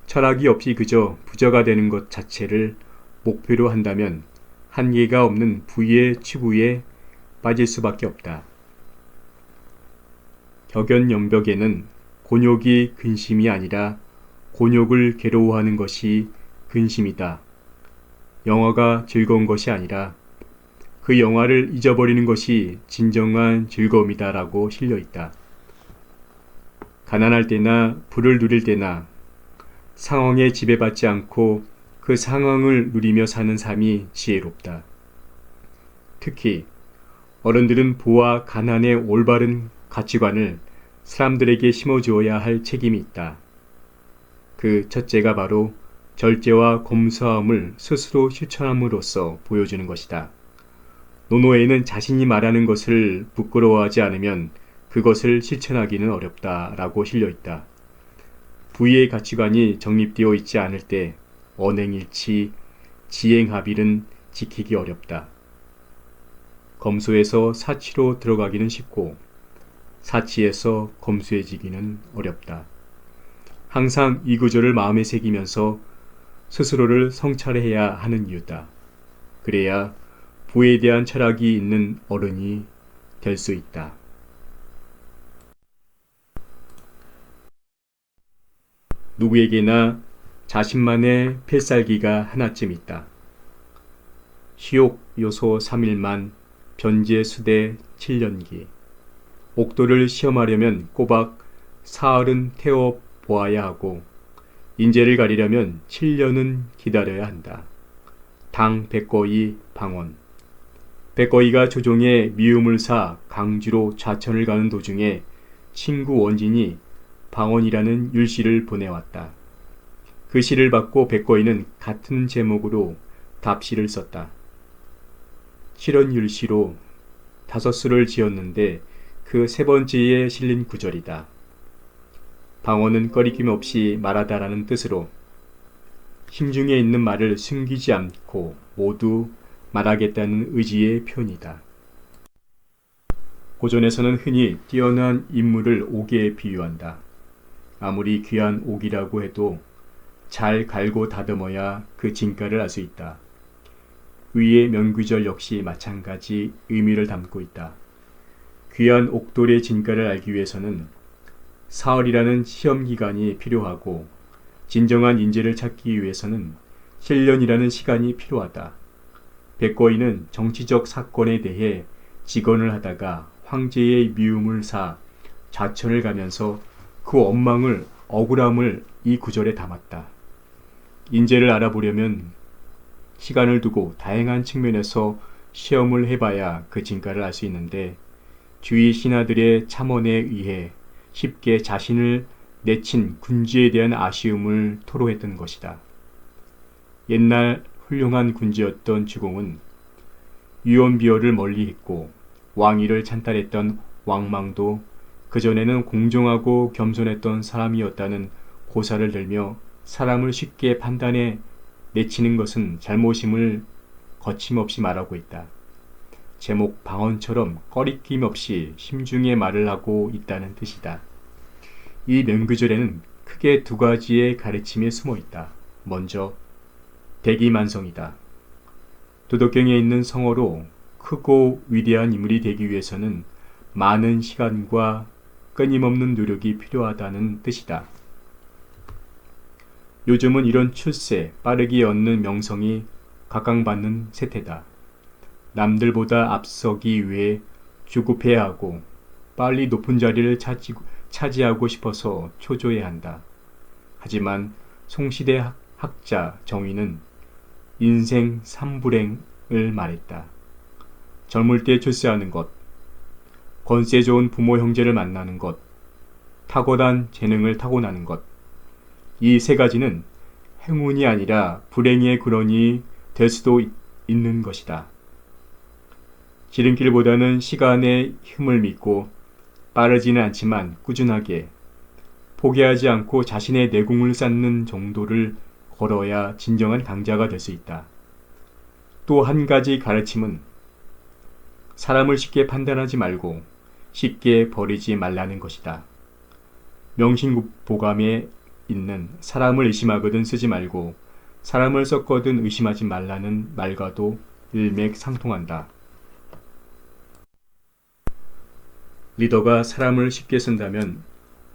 철학이 없이 그저 부자가 되는 것 자체를 목표로 한다면 한계가 없는 부의 치부에 빠질 수밖에 없다. 격연연벽에는 곤욕이 근심이 아니라 곤욕을 괴로워하는 것이 근심이다. 영화가 즐거운 것이 아니라 그 영화를 잊어버리는 것이 진정한 즐거움이다 라고 실려있다. 가난할 때나 부를 누릴 때나 상황에 지배받지 않고 그 상황을 누리며 사는 삶이 지혜롭다. 특히 어른들은 부와 가난의 올바른 가치관을 사람들에게 심어주어야 할 책임이 있다. 그 첫째가 바로 절제와 검소함을 스스로 실천함으로써 보여주는 것이다. 노노에는 자신이 말하는 것을 부끄러워하지 않으면 그것을 실천하기는 어렵다라고 실려있다. 부의 가치관이 정립되어 있지 않을 때 언행일치, 지행합일은 지키기 어렵다. 검소에서 사치로 들어가기는 쉽고 사치에서 검소해지기는 어렵다. 항상 이 구절을 마음에 새기면서 스스로를 성찰해야 하는 이유다. 그래야 부에 대한 철학이 있는 어른이 될 수 있다. 누구에게나 자신만의 필살기가 하나쯤 있다. 시옥 요소 3일만 변제 수대 7년기. 옥도를 시험하려면 꼬박 사흘은 태워 보아야 하고 인재를 가리려면 7년은 기다려야 한다. 당 백거이 방언. 백거이가 조종에 미움을 사 강주로 좌천을 가는 도중에 친구 원진이 방언이라는 율시를 보내왔다. 그 시를 받고 백거이는 같은 제목으로 답시를 썼다. 실언율시로 5수를 지었는데 그 세 번째에 실린 구절이다. 방언은 꺼리낌 없이 말하다라는 뜻으로 심중에 있는 말을 숨기지 않고 모두 말하겠다는 의지의 표현이다. 고전에서는 흔히 뛰어난 인물을 옥에 비유한다. 아무리 귀한 옥이라고 해도 잘 갈고 다듬어야 그 진가를 알 수 있다. 위의 명귀절 역시 마찬가지 의미를 담고 있다. 귀한 옥돌의 진가를 알기 위해서는 사흘이라는 시험기간이 필요하고 진정한 인재를 찾기 위해서는 7년이라는 시간이 필요하다. 백거이는 정치적 사건에 대해 직언을 하다가 황제의 미움을 사 좌천을 가면서 그 원망을 억울함을 이 구절에 담았다. 인재를 알아보려면 시간을 두고 다양한 측면에서 시험을 해봐야 그 진가를 알 수 있는데 주위 신하들의 참언에 의해 쉽게 자신을 내친 군주에 대한 아쉬움을 토로했던 것이다. 옛날 훌륭한 군주였던 주공은 유언비어를 멀리했고 왕위를 찬탈했던 왕망도 그전에는 공정하고 겸손했던 사람이었다는 고사를 들며 사람을 쉽게 판단해 내치는 것은 잘못임을 거침없이 말하고 있다. 제목 방언처럼 꺼리낌 없이 심중의 말을 하고 있다는 뜻이다. 이 명규절에는 크게 두 가지의 가르침이 숨어 있다. 먼저 대기만성이다. 도덕경에 있는 성어로 크고 위대한 인물이 되기 위해서는 많은 시간과 끊임없는 노력이 필요하다는 뜻이다. 요즘은 이런 출세, 빠르게 얻는 명성이 각광받는 세태다. 남들보다 앞서기 위해 주급해야 하고 빨리 높은 자리를 차지하고 싶어서 초조해야 한다. 하지만 송시대 학자 정의는 인생 3불행을 말했다. 젊을 때 출세하는 것, 권세 좋은 부모 형제를 만나는 것, 탁월한 재능을 타고나는 것. 이 세 가지는 행운이 아니라 불행의 근원이 될 수도 있는 것이다. 지름길보다는 시간의 힘을 믿고 빠르지는 않지만 꾸준하게 포기하지 않고 자신의 내공을 쌓는 정도를 걸어야 진정한 강자가 될 수 있다. 또 한 가지 가르침은 사람을 쉽게 판단하지 말고 쉽게 버리지 말라는 것이다. 명심보감에 있는 사람을 의심하거든 쓰지 말고 사람을 썼거든 의심하지 말라는 말과도 일맥상통한다. 리더가 사람을 쉽게 쓴다면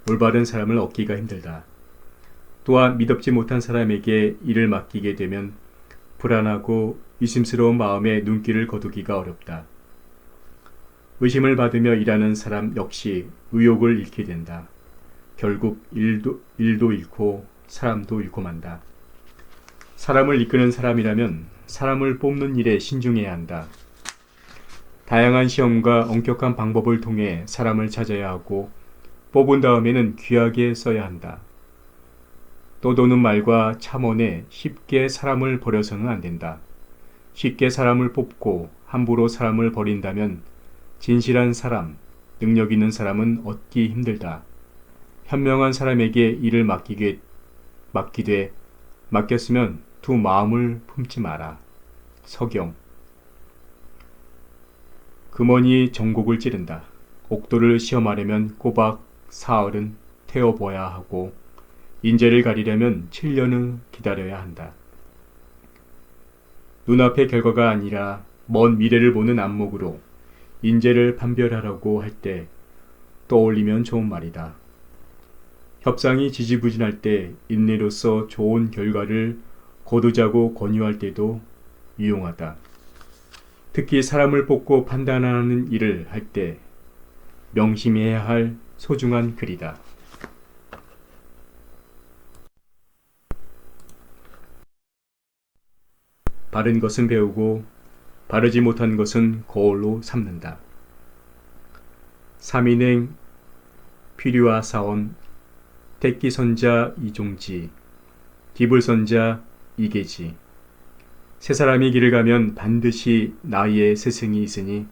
올바른 사람을 얻기가 힘들다. 또한 믿업지 못한 사람에게 일을 맡기게 되면 불안하고 의심스러운 마음에 눈길을 거두기가 어렵다. 의심을 받으며 일하는 사람 역시 의욕을 잃게 된다. 결국 일도 잃고 사람도 잃고 만다. 사람을 이끄는 사람이라면 사람을 뽑는 일에 신중해야 한다. 다양한 시험과 엄격한 방법을 통해 사람을 찾아야 하고 뽑은 다음에는 귀하게 써야 한다. 떠도는 말과 참언에 쉽게 사람을 버려서는 안 된다. 쉽게 사람을 뽑고 함부로 사람을 버린다면 진실한 사람, 능력 있는 사람은 얻기 힘들다. 현명한 사람에게 일을 맡겼으면 두 마음을 품지 마라. 서경. 금원이 전곡을 찌른다. 옥도를 시험하려면 꼬박 사흘은 태워보아야 하고 인재를 가리려면 7년은 기다려야 한다. 눈앞의 결과가 아니라 먼 미래를 보는 안목으로 인재를 판별하라고 할 때 떠올리면 좋은 말이다. 협상이 지지부진할 때 인내로서 좋은 결과를 거두자고 권유할 때도 유용하다. 특히 사람을 뽑고 판단하는 일을 할 때 명심해야 할 소중한 글이다. 바른 것은 배우고 바르지 못한 것은 거울로 삼는다. 삼인행 피류와 사원 택기선자 이종지 기불선자 이계지. 세 사람이 길을 가면 반드시 나이의 스승이 있으니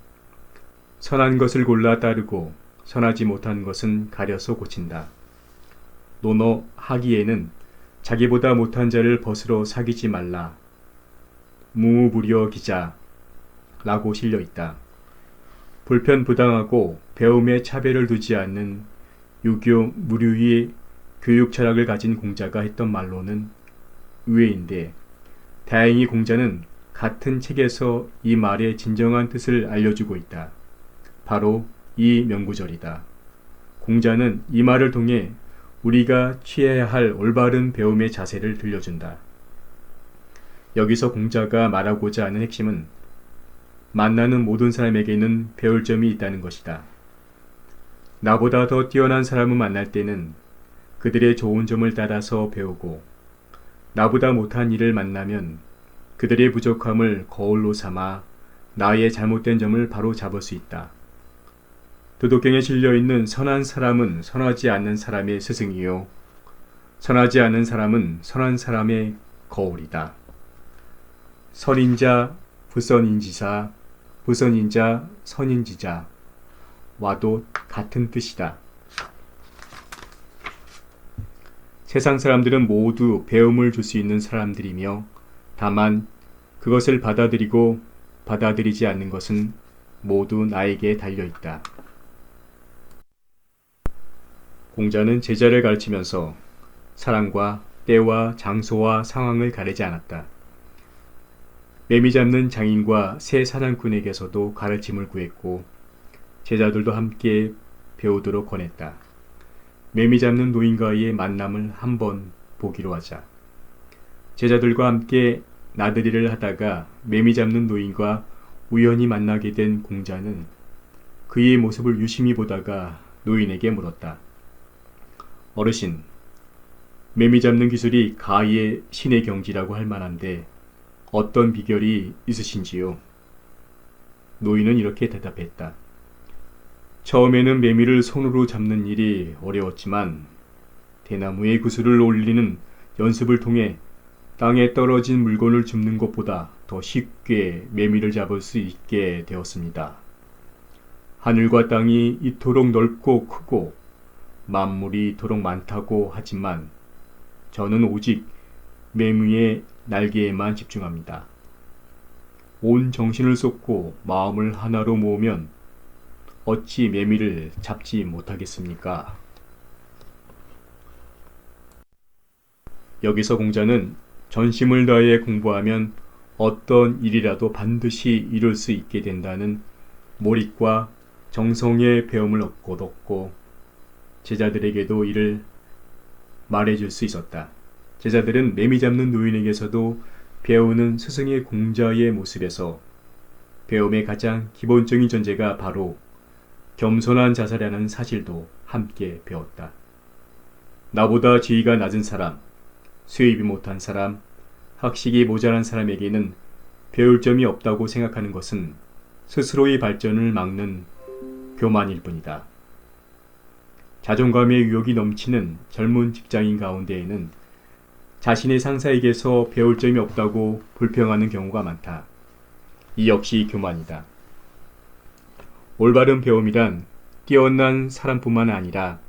선한 것을 골라 따르고 선하지 못한 것은 가려서 고친다. 논어 하기에는 자기보다 못한 자를 벗으러 사귀지 말라. 무무부려 기자 라고 실려 있다. 불편부당하고 배움에 차별을 두지 않는 유교 무류의 교육 철학을 가진 공자가 했던 말로는 의외인데 다행히 공자는 같은 책에서 이 말의 진정한 뜻을 알려주고 있다. 바로 이 명구절이다. 공자는 이 말을 통해 우리가 취해야 할 올바른 배움의 자세를 들려준다. 여기서 공자가 말하고자 하는 핵심은 만나는 모든 사람에게는 배울 점이 있다는 것이다. 나보다 더 뛰어난 사람을 만날 때는 그들의 좋은 점을 따라서 배우고 나보다 못한 일을 만나면 그들의 부족함을 거울로 삼아 나의 잘못된 점을 바로 잡을 수 있다. 도덕경에 실려있는 선한 사람은 선하지 않는 사람의 스승이요 선하지 않은 사람은 선한 사람의 거울이다. 선인자 부선인지사 부선인자 선인지자 와도 같은 뜻이다. 세상 사람들은 모두 배움을 줄 수 있는 사람들이며 다만 그것을 받아들이고 받아들이지 않는 것은 모두 나에게 달려있다. 공자는 제자를 가르치면서 사람과 때와 장소와 상황을 가리지 않았다. 매미 잡는 장인과 새 사냥꾼에게서도 가르침을 구했고 제자들도 함께 배우도록 권했다. 매미 잡는 노인과의 만남을 한번 보기로 하자. 제자들과 함께 나들이를 하다가 매미 잡는 노인과 우연히 만나게 된 공자는 그의 모습을 유심히 보다가 노인에게 물었다. 어르신, 매미 잡는 기술이 가히의 신의 경지라고 할 만한데 어떤 비결이 있으신지요? 노인은 이렇게 대답했다. 처음에는 매미를 손으로 잡는 일이 어려웠지만 대나무에 구슬을 올리는 연습을 통해 땅에 떨어진 물건을 줍는 것보다 더 쉽게 매미를 잡을 수 있게 되었습니다. 하늘과 땅이 이토록 넓고 크고 만물이 이토록 많다고 하지만 저는 오직 매미의 날개에만 집중합니다. 온 정신을 쏟고 마음을 하나로 모으면 어찌 매미를 잡지 못하겠습니까? 여기서 공자는 전심을 다해 공부하면 어떤 일이라도 반드시 이룰 수 있게 된다는 몰입과 정성의 배움을 얻고 제자들에게도 이를 말해줄 수 있었다. 제자들은 매미 잡는 노인에게서도 배우는 스승의 공자의 모습에서 배움의 가장 기본적인 전제가 바로 겸손한 자세라는 사실도 함께 배웠다. 나보다 지위가 낮은 사람, 수입이 못한 사람, 학식이 모자란 사람에게는 배울 점이 없다고 생각하는 것은 스스로의 발전을 막는 교만일 뿐이다. 자존감의 유혹이 넘치는 젊은 직장인 가운데에는 자신의 상사에게서 배울 점이 없다고 불평하는 경우가 많다. 이 역시 교만이다. 올바른 배움이란 뛰어난 사람뿐만 아니라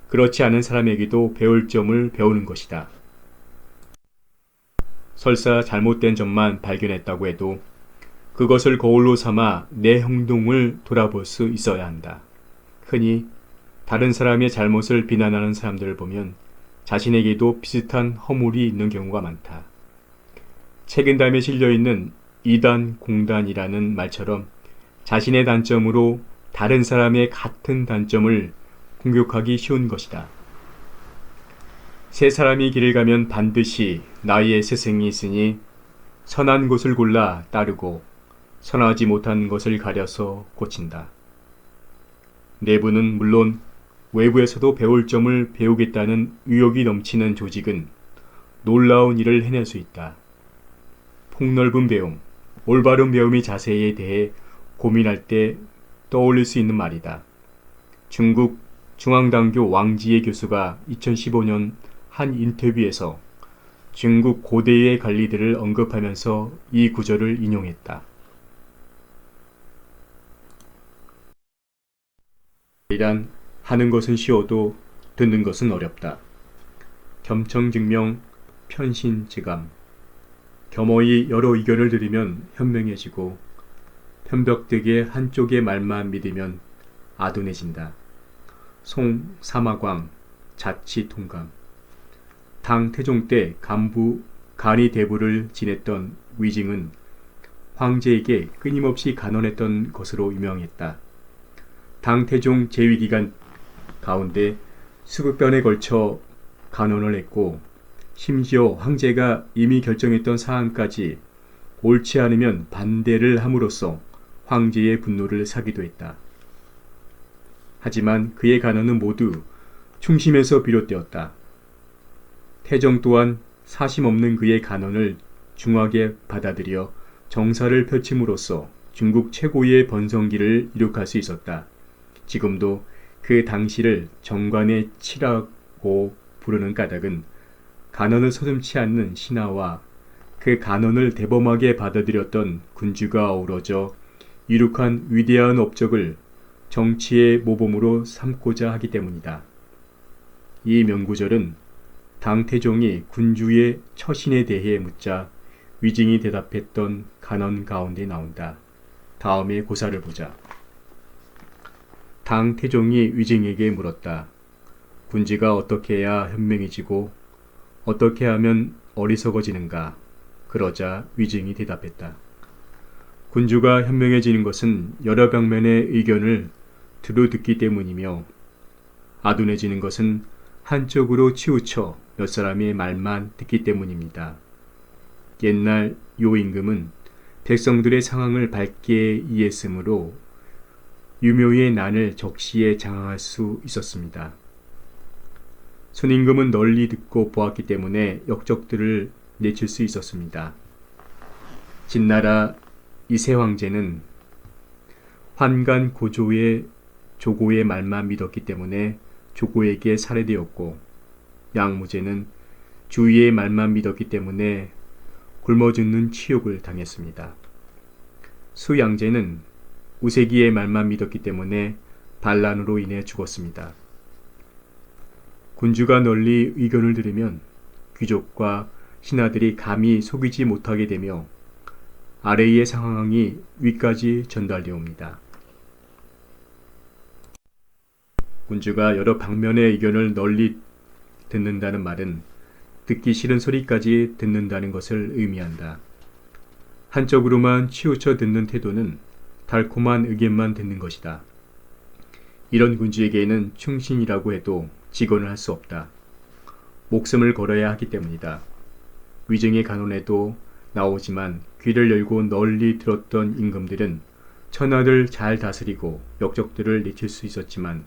그렇지 않은 사람에게도 배울 점을 배우는 것이다. 설사 잘못된 점만 발견했다고 해도 그것을 거울로 삼아 내 행동을 돌아볼 수 있어야 한다. 흔히 다른 사람의 잘못을 비난하는 사람들을 보면 자신에게도 비슷한 허물이 있는 경우가 많다. 책임담에 실려있는 이단 공단이라는 말처럼 자신의 단점으로 다른 사람의 같은 단점을 공격하기 쉬운 것이다. 세 사람이 길을 가면 반드시 나의 스승이 있으니 선한 것을 골라 따르고 선하지 못한 것을 가려서 고친다. 내부는 물론 외부에서도 배울 점을 배우겠다는 의욕이 넘치는 조직은 놀라운 일을 해낼 수 있다. 폭넓은 배움, 올바른 배움의 자세에 대해 고민할 때 떠올릴 수 있는 말이다. 중국 중앙당교 왕지혜 교수가 2015년 한 인터뷰에서 중국 고대의 관리들을 언급하면서 이 구절을 인용했다. 이란 하는 것은 쉬워도 듣는 것은 어렵다. 겸청증명, 편신지감. 겸허히 여러 의견을 들으면 현명해지고 편벽되게 한쪽의 말만 믿으면 아둔해진다. 송사마광, 자치통감. 당 태종 때 간이 대부를 지냈던 위징은 황제에게 끊임없이 간언했던 것으로 유명했다. 당 태종 재위기간 가운데 수백 번에 걸쳐 간언을 했고 심지어 황제가 이미 결정했던 사안까지 옳지 않으면 반대를 함으로써 황제의 분노를 사기도 했다. 하지만 그의 간언은 모두 충심에서 비롯되었다. 태종 또한 사심 없는 그의 간언을 중하게 받아들여 정사를 펼침으로써 중국 최고의 번성기를 이룩할 수 있었다. 지금도 그 당시를 정관의 치라고 부르는 까닭은 간언을 서슴지 않는 신하와 그 간언을 대범하게 받아들였던 군주가 어우러져 이룩한 위대한 업적을 정치의 모범으로 삼고자 하기 때문이다. 이 명구절은 당 태종이 군주의 처신에 대해 묻자 위징이 대답했던 간언 가운데 나온다. 다음에 고사를 보자. 당 태종이 위징에게 물었다. 군주가 어떻게 해야 현명해지고 어떻게 하면 어리석어지는가? 그러자 위징이 대답했다. 군주가 현명해지는 것은 여러 방면의 의견을 두루듣기 때문이며 아둔해지는 것은 한쪽으로 치우쳐 몇 사람의 말만 듣기 때문입니다. 옛날 요임금은 백성들의 상황을 밝게 이해했으므로 유묘의 난을 적시에 장악할 수 있었습니다. 순임금은 널리 듣고 보았기 때문에 역적들을 내칠 수 있었습니다. 진나라 이세황제는 환관 고조의 조고의 말만 믿었기 때문에 조고에게 살해되었고, 양무제는 주위의 말만 믿었기 때문에 굶어 죽는 치욕을 당했습니다. 수양제는 우세기의 말만 믿었기 때문에 반란으로 인해 죽었습니다. 군주가 널리 의견을 들으면 귀족과 신하들이 감히 속이지 못하게 되며 아래의 상황이 위까지 전달되옵니다. 군주가 여러 방면의 의견을 널리 듣는다는 말은 듣기 싫은 소리까지 듣는다는 것을 의미한다. 한쪽으로만 치우쳐 듣는 태도는 달콤한 의견만 듣는 것이다. 이런 군주에게는 충신이라고 해도 직언을 할 수 없다. 목숨을 걸어야 하기 때문이다. 위증의 간언에도 나오지만 귀를 열고 널리 들었던 임금들은 천하를 잘 다스리고 역적들을 내칠 수 있었지만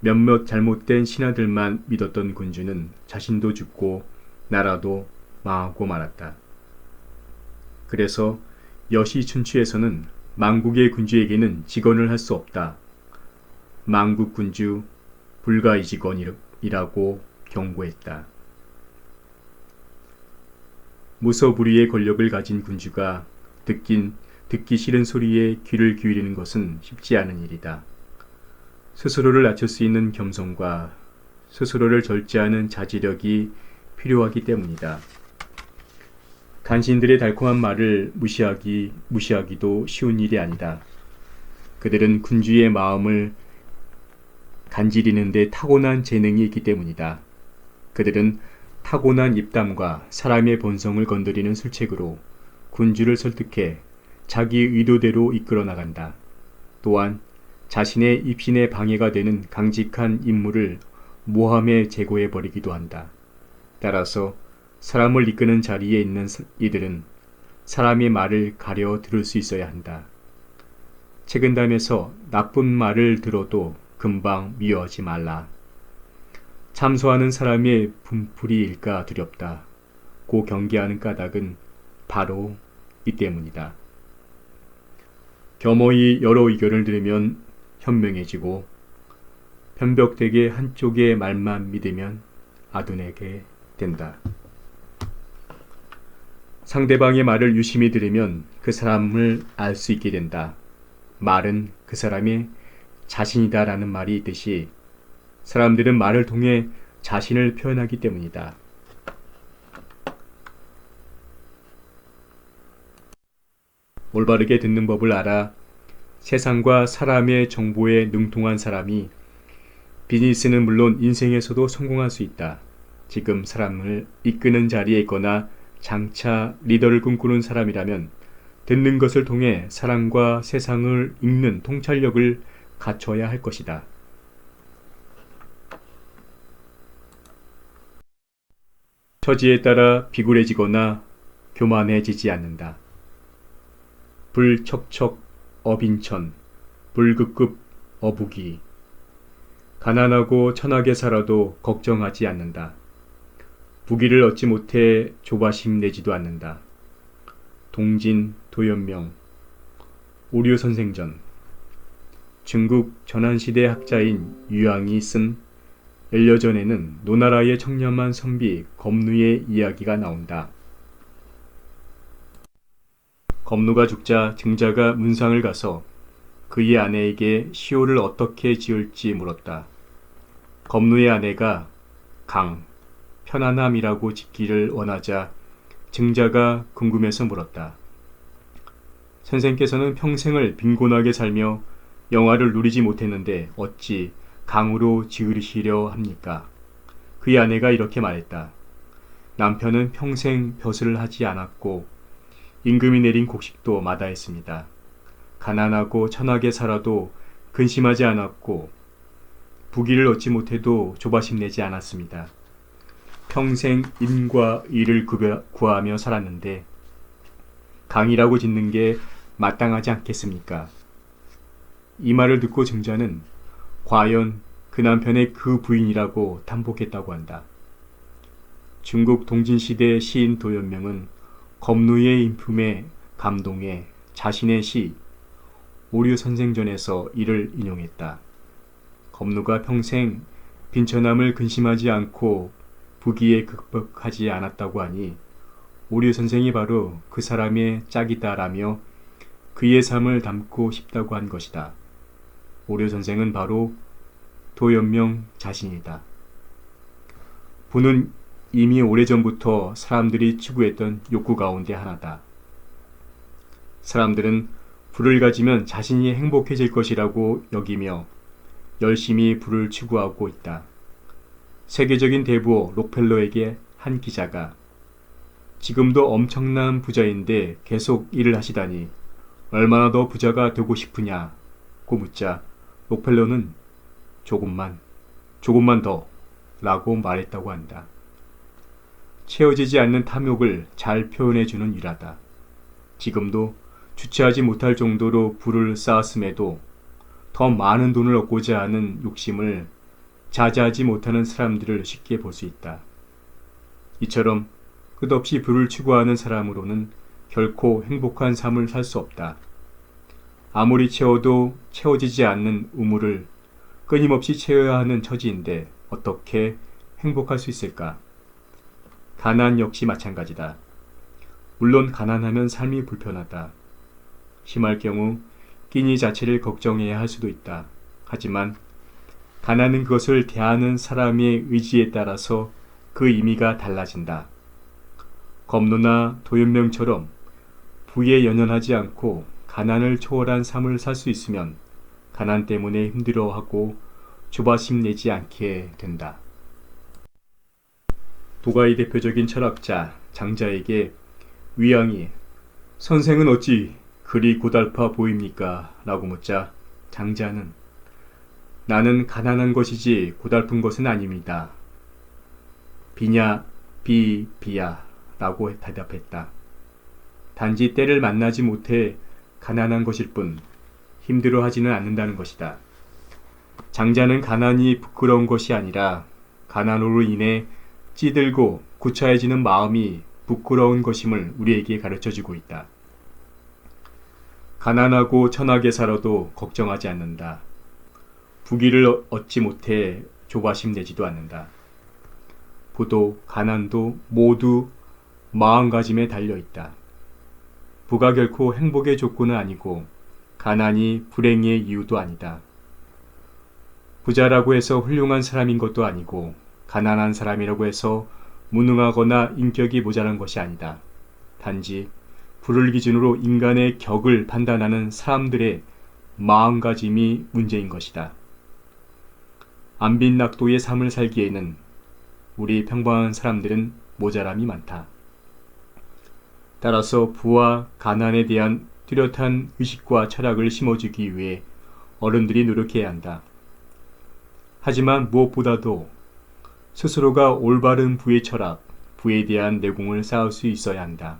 몇몇 잘못된 신하들만 믿었던 군주는 자신도 죽고 나라도 망하고 말았다. 그래서 여시춘추에서는 망국의 군주에게는 직언을 할 수 없다. 망국군주 불가이직언이라고 경고했다. 무소불위의 권력을 가진 군주가 듣기 싫은 소리에 귀를 기울이는 것은 쉽지 않은 일이다. 스스로를 낮출 수 있는 겸손과 스스로를 절제하는 자지력이 필요하기 때문이다. 간신들의 달콤한 말을 무시하기도 쉬운 일이 아니다. 그들은 군주의 마음을 간지리는 데 타고난 재능이 있기 때문이다. 그들은 타고난 입담과 사람의 본성을 건드리는 술책으로 군주를 설득해 자기 의도대로 이끌어 나간다. 또한 자신의 입신에 방해가 되는 강직한 임무를 모함에 제거해 버리기도 한다. 따라서 사람을 이끄는 자리에 있는 이들은 사람의 말을 가려 들을 수 있어야 한다. 책은담에서 나쁜 말을 들어도 금방 미워하지 말라. 참소하는 사람의 분풀이일까 두렵다. 고 경계하는 까닭은 바로 이 때문이다. 겸허히 여러 의견을 들으면 현명해지고 편벽되게 한쪽의 말만 믿으면 아둔하게 된다. 상대방의 말을 유심히 들으면 그 사람을 알 수 있게 된다. 말은 그 사람의 자신이다라는 말이 있듯이 사람들은 말을 통해 자신을 표현하기 때문이다. 올바르게 듣는 법을 알아 세상과 사람의 정보에 능통한 사람이 비즈니스는 물론 인생에서도 성공할 수 있다. 지금 사람을 이끄는 자리에 있거나 장차 리더를 꿈꾸는 사람이라면 듣는 것을 통해 사람과 세상을 읽는 통찰력을 갖춰야 할 것이다. 처지에 따라 비굴해지거나 교만해지지 않는다. 불척척 어빈천, 불급급 어부기. 가난하고 천하게 살아도 걱정하지 않는다. 부귀를 얻지 못해 조바심 내지도 않는다. 동진, 도연명, 오류선생전. 중국 전한시대 학자인 유양이 쓴 연려전에는 노나라의 청렴한 선비 검누의 이야기가 나온다. 검누가 죽자 증자가 문상을 가서 그의 아내에게 시호를 어떻게 지을지 물었다. 검누의 아내가 강, 편안함이라고 짓기를 원하자 증자가 궁금해서 물었다. 선생께서는 평생을 빈곤하게 살며 영화를 누리지 못했는데 어찌 강으로 지으시려 합니까? 그의 아내가 이렇게 말했다. 남편은 평생 벼슬을 하지 않았고 임금이 내린 곡식도 마다했습니다. 가난하고 천하게 살아도 근심하지 않았고 부귀를 얻지 못해도 조바심 내지 않았습니다. 평생 인과 의를 구하며 살았는데 강이라고 짓는 게 마땅하지 않겠습니까? 이 말을 듣고 증자는 과연 그 남편의 그 부인이라고 탐복했다고 한다. 중국 동진시대 시인 도연명은 검누의 인품에 감동해 자신의 시 오류선생전에서 이를 인용했다. 검누가 평생 빈천함을 근심하지 않고 부귀에 극복하지 않았다고 하니 오류선생이 바로 그 사람의 짝이다라며 그의 삶을 담고 싶다고 한 것이다. 오류선생은 바로 도연명 자신이다. 부는 이미 오래전부터 사람들이 추구했던 욕구 가운데 하나다. 사람들은 부를 가지면 자신이 행복해질 것이라고 여기며 열심히 부를 추구하고 있다. 세계적인 대부호 록펠러에게 한 기자가 지금도 엄청난 부자인데 계속 일을 하시다니 얼마나 더 부자가 되고 싶으냐고 묻자 록펠러는 조금만 더 라고 말했다고 한다. 채워지지 않는 탐욕을 잘 표현해주는 일화다. 지금도 주체하지 못할 정도로 부를 쌓았음에도 더 많은 돈을 얻고자 하는 욕심을 자제하지 못하는 사람들을 쉽게 볼 수 있다. 이처럼 끝없이 부를 추구하는 사람으로는 결코 행복한 삶을 살 수 없다. 아무리 채워도 채워지지 않는 우물을 끊임없이 채워야 하는 처지인데 어떻게 행복할 수 있을까? 가난 역시 마찬가지다. 물론 가난하면 삶이 불편하다. 심할 경우 끼니 자체를 걱정해야 할 수도 있다. 하지만 가난은 그것을 대하는 사람의 의지에 따라서 그 의미가 달라진다. 검노나 도연명처럼 부에 연연하지 않고 가난을 초월한 삶을 살 수 있으면 가난 때문에 힘들어하고 조바심 내지 않게 된다. 도가의 대표적인 철학자 장자에게 위왕이 선생은 어찌 그리 고달파 보입니까? 라고 묻자 장자는 나는 가난한 것이지 고달픈 것은 아닙니다. 비냐 비야 라고 대답했다. 단지 때를 만나지 못해 가난한 것일 뿐 힘들어하지는 않는다는 것이다. 장자는 가난이 부끄러운 것이 아니라 가난으로 인해 찌들고 구차해지는 마음이 부끄러운 것임을 우리에게 가르쳐주고 있다. 가난하고 천하게 살아도 걱정하지 않는다. 부귀를 얻지 못해 조바심 내지도 않는다. 부도 가난도 모두 마음가짐에 달려있다. 부가 결코 행복의 조건은 아니고 가난이 불행의 이유도 아니다. 부자라고 해서 훌륭한 사람인 것도 아니고 가난한 사람이라고 해서 무능하거나 인격이 모자란 것이 아니다. 단지 부를 기준으로 인간의 격을 판단하는 사람들의 마음가짐이 문제인 것이다. 안빈낙도의 삶을 살기에는 우리 평범한 사람들은 모자람이 많다. 따라서 부와 가난에 대한 뚜렷한 의식과 철학을 심어주기 위해 어른들이 노력해야 한다. 하지만 무엇보다도 스스로가 올바른 부의 철학, 부에 대한 내공을 쌓을 수 있어야 한다.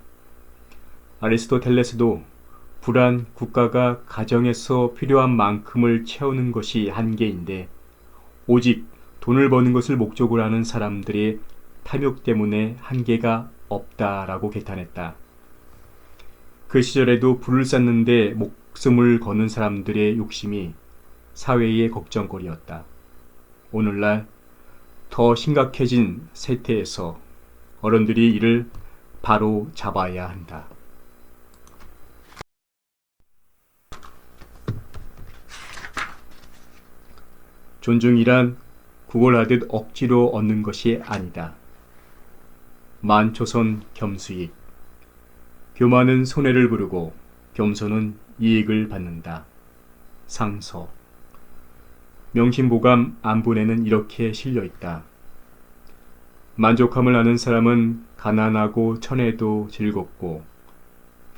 아리스토텔레스도 부란 국가가 가정에서 필요한 만큼을 채우는 것이 한계인데 오직 돈을 버는 것을 목적으로 하는 사람들의 탐욕 때문에 한계가 없다라고 개탄했다. 그 시절에도 부를 쌓는데 목숨을 거는 사람들의 욕심이 사회의 걱정거리였다. 오늘날 더 심각해진 세태에서 어른들이 이를 바로 잡아야 한다. 존중이란 구걸하듯 억지로 얻는 것이 아니다. 만초선 겸수익. 교만은 손해를 부르고 겸손은 이익을 받는다. 상서. 명심보감 안본에는 이렇게 실려있다. 만족함을 아는 사람은 가난하고 천해도 즐겁고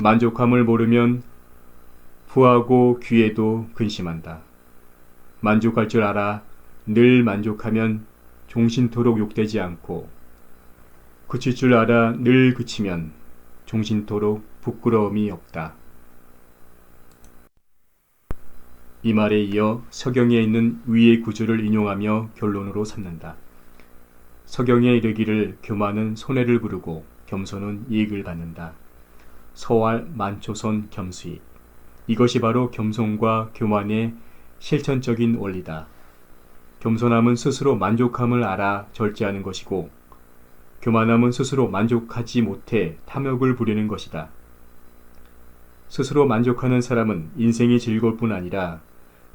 만족함을 모르면 부하고 귀에도 근심한다. 만족할 줄 알아 늘 만족하면 종신토록 욕되지 않고 그칠 줄 알아 늘 그치면 종신토록 부끄러움이 없다. 이 말에 이어 서경에 있는 위의 구조를 인용하며 결론으로 삼는다. 서경에 이르기를 교만은 손해를 부르고 겸손은 이익을 받는다. 서왈 만초선 겸수익. 이것이 바로 겸손과 교만의 실천적인 원리다. 겸손함은 스스로 만족함을 알아 절제하는 것이고 교만함은 스스로 만족하지 못해 탐욕을 부리는 것이다. 스스로 만족하는 사람은 인생이 즐거울 뿐 아니라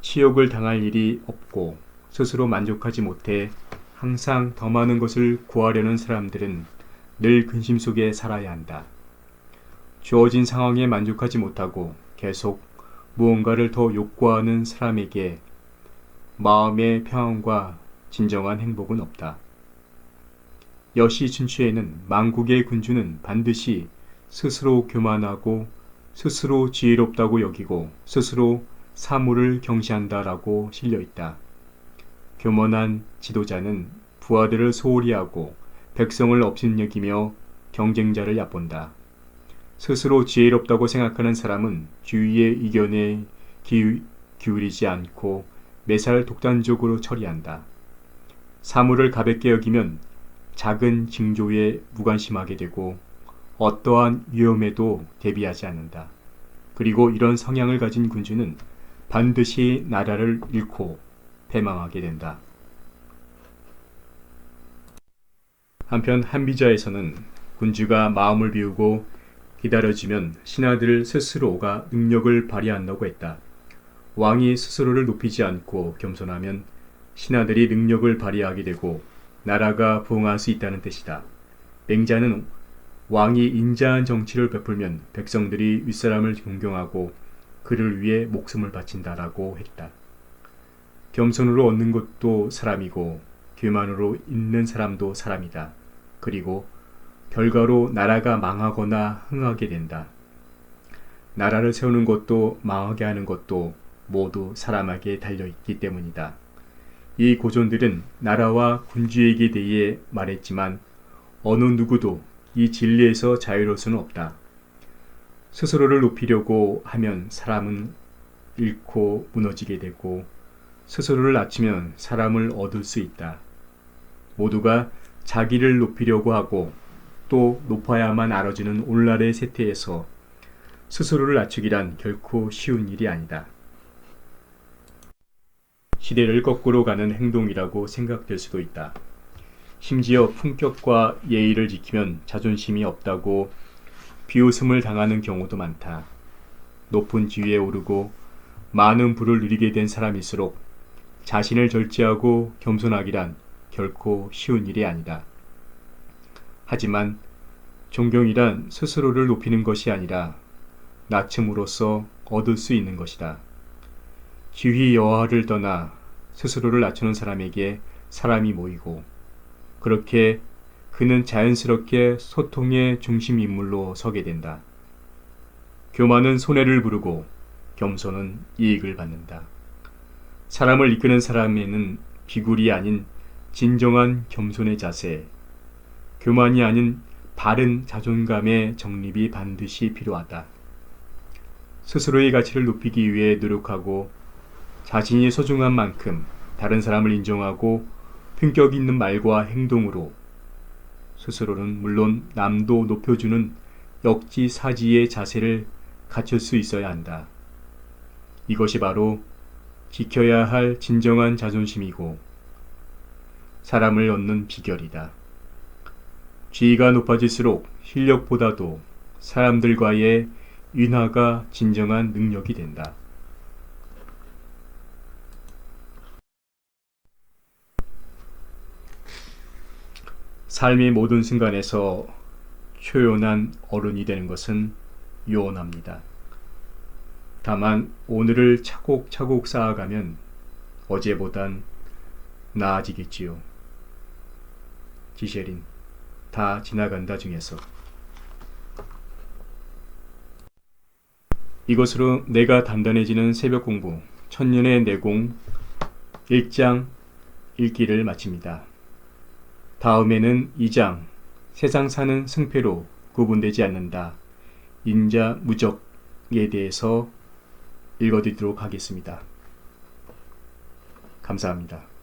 치욕을 당할 일이 없고 스스로 만족하지 못해 항상 더 많은 것을 구하려는 사람들은 늘 근심 속에 살아야 한다. 주어진 상황에 만족하지 못하고 계속 무언가를 더 욕구하는 사람에게 마음의 평안과 진정한 행복은 없다. 여시 춘추에는 망국의 군주는 반드시 스스로 교만하고 스스로 지혜롭다고 여기고 스스로 사물을 경시한다라고 실려있다. 교만한 지도자는 부하들을 소홀히 하고 백성을 업신여기며 경쟁자를 얕본다. 스스로 지혜롭다고 생각하는 사람은 주위의 의견에 기울이지 않고 매사를 독단적으로 처리한다. 사물을 가볍게 여기면 작은 징조에 무관심하게 되고 어떠한 위험에도 대비하지 않는다. 그리고 이런 성향을 가진 군주는 반드시 나라를 잃고 패망하게 된다. 한편 한비자에서는 군주가 마음을 비우고 기다려주면 신하들 스스로가 능력을 발휘한다고 했다. 왕이 스스로를 높이지 않고 겸손하면 신하들이 능력을 발휘하게 되고 나라가 부흥할 수 있다는 뜻이다. 맹자는 왕이 인자한 정치를 베풀면 백성들이 윗사람을 존경하고 그를 위해 목숨을 바친다라고 했다. 겸손으로 얻는 것도 사람이고 교만으로 잃는 사람도 사람이다. 그리고 결과로 나라가 망하거나 흥하게 된다. 나라를 세우는 것도 망하게 하는 것도 모두 사람에게 달려있기 때문이다. 이 고전들은 나라와 군주에게 대해 말했지만 어느 누구도 이 진리에서 자유로울 수는 없다. 스스로를 높이려고 하면 사람은 잃고 무너지게 되고 스스로를 낮추면 사람을 얻을 수 있다. 모두가 자기를 높이려고 하고 또 높아야만 알아주는 오늘날의 세태에서 스스로를 낮추기란 결코 쉬운 일이 아니다. 시대를 거꾸로 가는 행동이라고 생각될 수도 있다. 심지어 품격과 예의를 지키면 자존심이 없다고 비웃음을 당하는 경우도 많다. 높은 지위에 오르고 많은 부를 누리게 된 사람일수록 자신을 절제하고 겸손하기란 결코 쉬운 일이 아니다. 하지만 존경이란 스스로를 높이는 것이 아니라 낮춤으로써 얻을 수 있는 것이다. 지위 여하를 떠나 스스로를 낮추는 사람에게 사람이 모이고 그렇게 그는 자연스럽게 소통의 중심 인물로 서게 된다. 교만은 손해를 부르고 겸손은 이익을 받는다. 사람을 이끄는 사람에는 비굴이 아닌 진정한 겸손의 자세, 교만이 아닌 바른 자존감의 정립이 반드시 필요하다. 스스로의 가치를 높이기 위해 노력하고 자신이 소중한 만큼 다른 사람을 인정하고 품격 있는 말과 행동으로 스스로는 물론 남도 높여주는 역지사지의 자세를 갖출 수 있어야 한다. 이것이 바로 지켜야 할 진정한 자존심이고 사람을 얻는 비결이다. 지위가 높아질수록 실력보다도 사람들과의 인화가 진정한 능력이 된다. 삶의 모든 순간에서 초연한 어른이 되는 것은 요원합니다. 다만 오늘을 차곡차곡 쌓아가면 어제보단 나아지겠지요. 지셰린 다 지나간다 중에서 이것으로 내가 단단해지는 새벽 공부 천년의 내공 1장 읽기를 마칩니다. 다음에는 2장 세상 사는 승패로 구분되지 않는다. 인자 무적에 대해서 읽어드리도록 하겠습니다. 감사합니다.